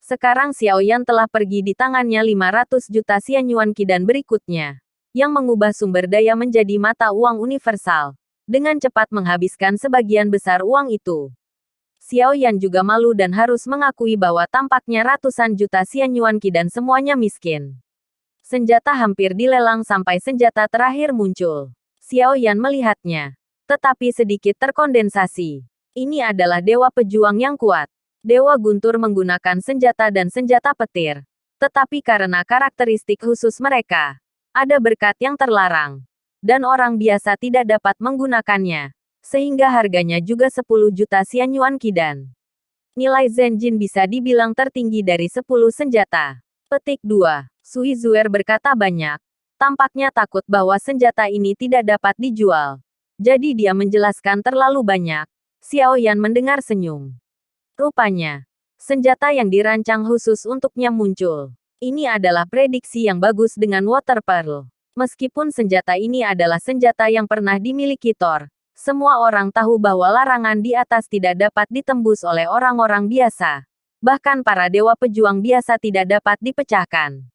Sekarang Xiao Yan telah pergi di tangannya 500 juta Xianyuan Qidan berikutnya. Yang mengubah sumber daya menjadi mata uang universal. Dengan cepat menghabiskan sebagian besar uang itu. Xiao Yan juga malu dan harus mengakui bahwa tampaknya ratusan juta Xianyuan Qidan semuanya miskin. Senjata hampir dilelang sampai senjata terakhir muncul. Xiao Yan melihatnya. Tetapi sedikit terkondensasi. Ini adalah dewa pejuang yang kuat. Dewa guntur menggunakan senjata dan senjata petir. Tetapi karena karakteristik khusus mereka, ada berkat yang terlarang. Dan orang biasa tidak dapat menggunakannya. Sehingga harganya juga 10 juta Xianyuan Qidan. Nilai Zenjin bisa dibilang tertinggi dari 10 senjata. Petik 2. Sui Zuer berkata banyak. Tampaknya takut bahwa senjata ini tidak dapat dijual. Jadi dia menjelaskan terlalu banyak. Xiao Yan mendengar senyum. Rupanya, senjata yang dirancang khusus untuknya muncul. Ini adalah prediksi yang bagus dengan Water Pearl. Meskipun senjata ini adalah senjata yang pernah dimiliki Thor, semua orang tahu bahwa larangan di atas tidak dapat ditembus oleh orang-orang biasa. Bahkan para dewa pejuang biasa tidak dapat dipecahkan.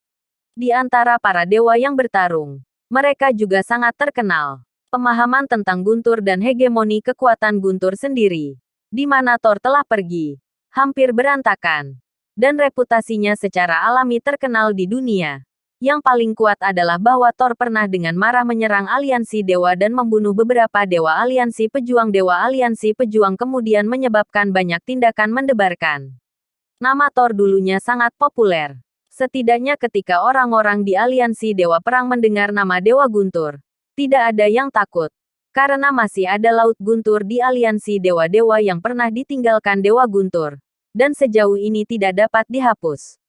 Di antara para dewa yang bertarung, mereka juga sangat terkenal. Pemahaman tentang guntur dan hegemoni kekuatan guntur sendiri, di mana Thor telah pergi, hampir berantakan. Dan reputasinya secara alami terkenal di dunia. Yang paling kuat adalah bahwa Thor pernah dengan marah menyerang aliansi dewa dan membunuh beberapa dewa aliansi pejuang kemudian menyebabkan banyak tindakan mendebarkan. Nama Thor dulunya sangat populer. Setidaknya ketika orang-orang di aliansi Dewa Perang mendengar nama Dewa Guntur, tidak ada yang takut. Karena masih ada Laut Guntur di aliansi dewa-dewa yang pernah ditinggalkan Dewa Guntur. Dan sejauh ini tidak dapat dihapus.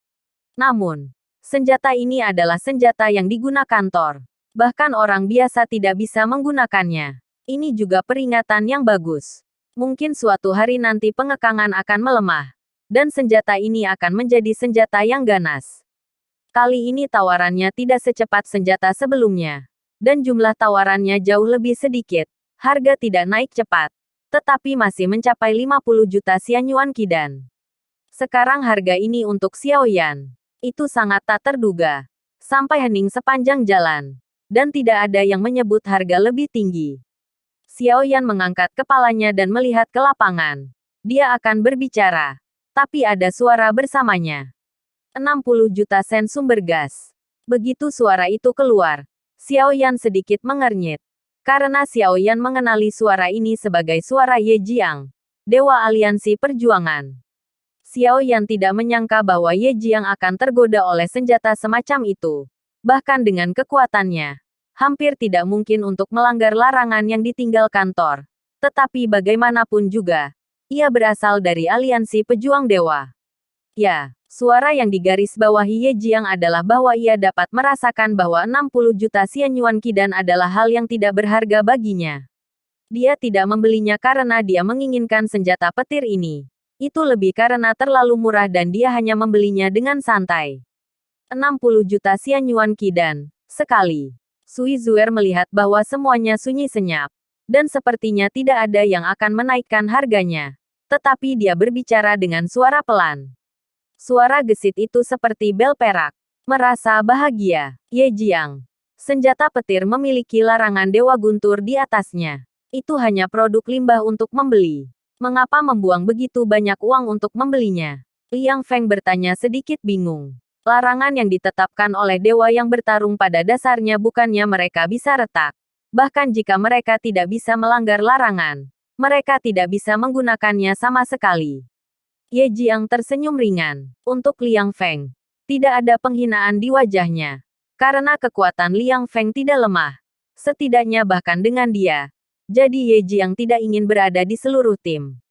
Namun, senjata ini adalah senjata yang digunakan Thor. Bahkan orang biasa tidak bisa menggunakannya. Ini juga peringatan yang bagus. Mungkin suatu hari nanti pengekangan akan melemah. Dan senjata ini akan menjadi senjata yang ganas. Kali ini tawarannya tidak secepat senjata sebelumnya. Dan jumlah tawarannya jauh lebih sedikit. Harga tidak naik cepat. Tetapi masih mencapai 50 juta Xianyuan Qidan. Sekarang harga ini untuk Xiao Yan. Itu sangat tak terduga. Sampai hening sepanjang jalan. Dan tidak ada yang menyebut harga lebih tinggi. Xiao Yan mengangkat kepalanya dan melihat ke lapangan. Dia akan berbicara. Tapi ada suara bersamanya. 60 juta sen sumber gas. Begitu suara itu keluar, Xiao Yan sedikit mengernyit. Karena Xiao Yan mengenali suara ini sebagai suara Ye Jiang, Dewa Aliansi Perjuangan. Xiao Yan tidak menyangka bahwa Ye Jiang akan tergoda oleh senjata semacam itu. Bahkan dengan kekuatannya, hampir tidak mungkin untuk melanggar larangan yang ditinggalkan Thor. Tetapi bagaimanapun juga, ia berasal dari aliansi pejuang dewa. Ya, suara yang digaris bawahi Ye Jiang adalah bahwa ia dapat merasakan bahwa 60 juta Xianyuan Qidan adalah hal yang tidak berharga baginya. Dia tidak membelinya karena dia menginginkan senjata petir ini. Itu lebih karena terlalu murah dan dia hanya membelinya dengan santai. 60 juta Xianyuan Qidan, sekali. Sui Zuer melihat bahwa semuanya sunyi senyap. Dan sepertinya tidak ada yang akan menaikkan harganya. Tetapi dia berbicara dengan suara pelan. Suara gesit itu seperti bel perak. Merasa bahagia. Ye Jiang. Senjata petir memiliki larangan Dewa Guntur di atasnya. Itu hanya produk limbah untuk membeli. Mengapa membuang begitu banyak uang untuk membelinya? Liang Feng bertanya sedikit bingung. Larangan yang ditetapkan oleh dewa yang bertarung pada dasarnya bukannya mereka bisa retak. Bahkan jika mereka tidak bisa melanggar larangan, mereka tidak bisa menggunakannya sama sekali. Ye Jiang tersenyum ringan. Untuk Liang Feng, tidak ada penghinaan di wajahnya. Karena kekuatan Liang Feng tidak lemah. Setidaknya bahkan dengan dia, Jadi Ye Jiang tidak ingin berada di seluruh tim.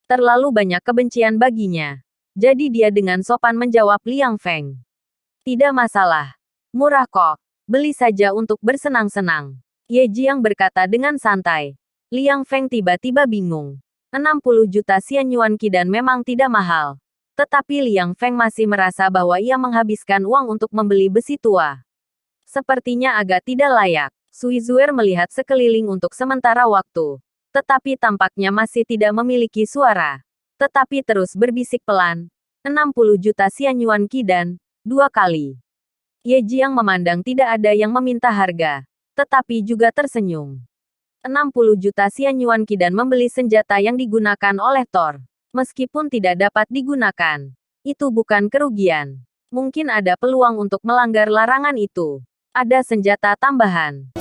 Terlalu banyak kebencian baginya. Jadi dia dengan sopan menjawab Liang Feng. Tidak masalah. Murah kok. Beli saja untuk bersenang-senang. Ye Jiang berkata dengan santai. Liang Feng tiba-tiba bingung. 60 juta Xian Yuan Qidan memang tidak mahal. Tetapi Liang Feng masih merasa bahwa ia menghabiskan uang untuk membeli besi tua. Sepertinya agak tidak layak. Sui Zuer melihat sekeliling untuk sementara waktu. Tetapi tampaknya masih tidak memiliki suara. Tetapi terus berbisik pelan. 60 juta Xian Yuan Qidan, 2 kali. Ye Jiang memandang tidak ada yang meminta harga. Tetapi juga tersenyum. 60 juta Xian Yuan Qidan membeli senjata yang digunakan oleh Thor. Meskipun tidak dapat digunakan. Itu bukan kerugian. Mungkin ada peluang untuk melanggar larangan itu. Ada senjata tambahan.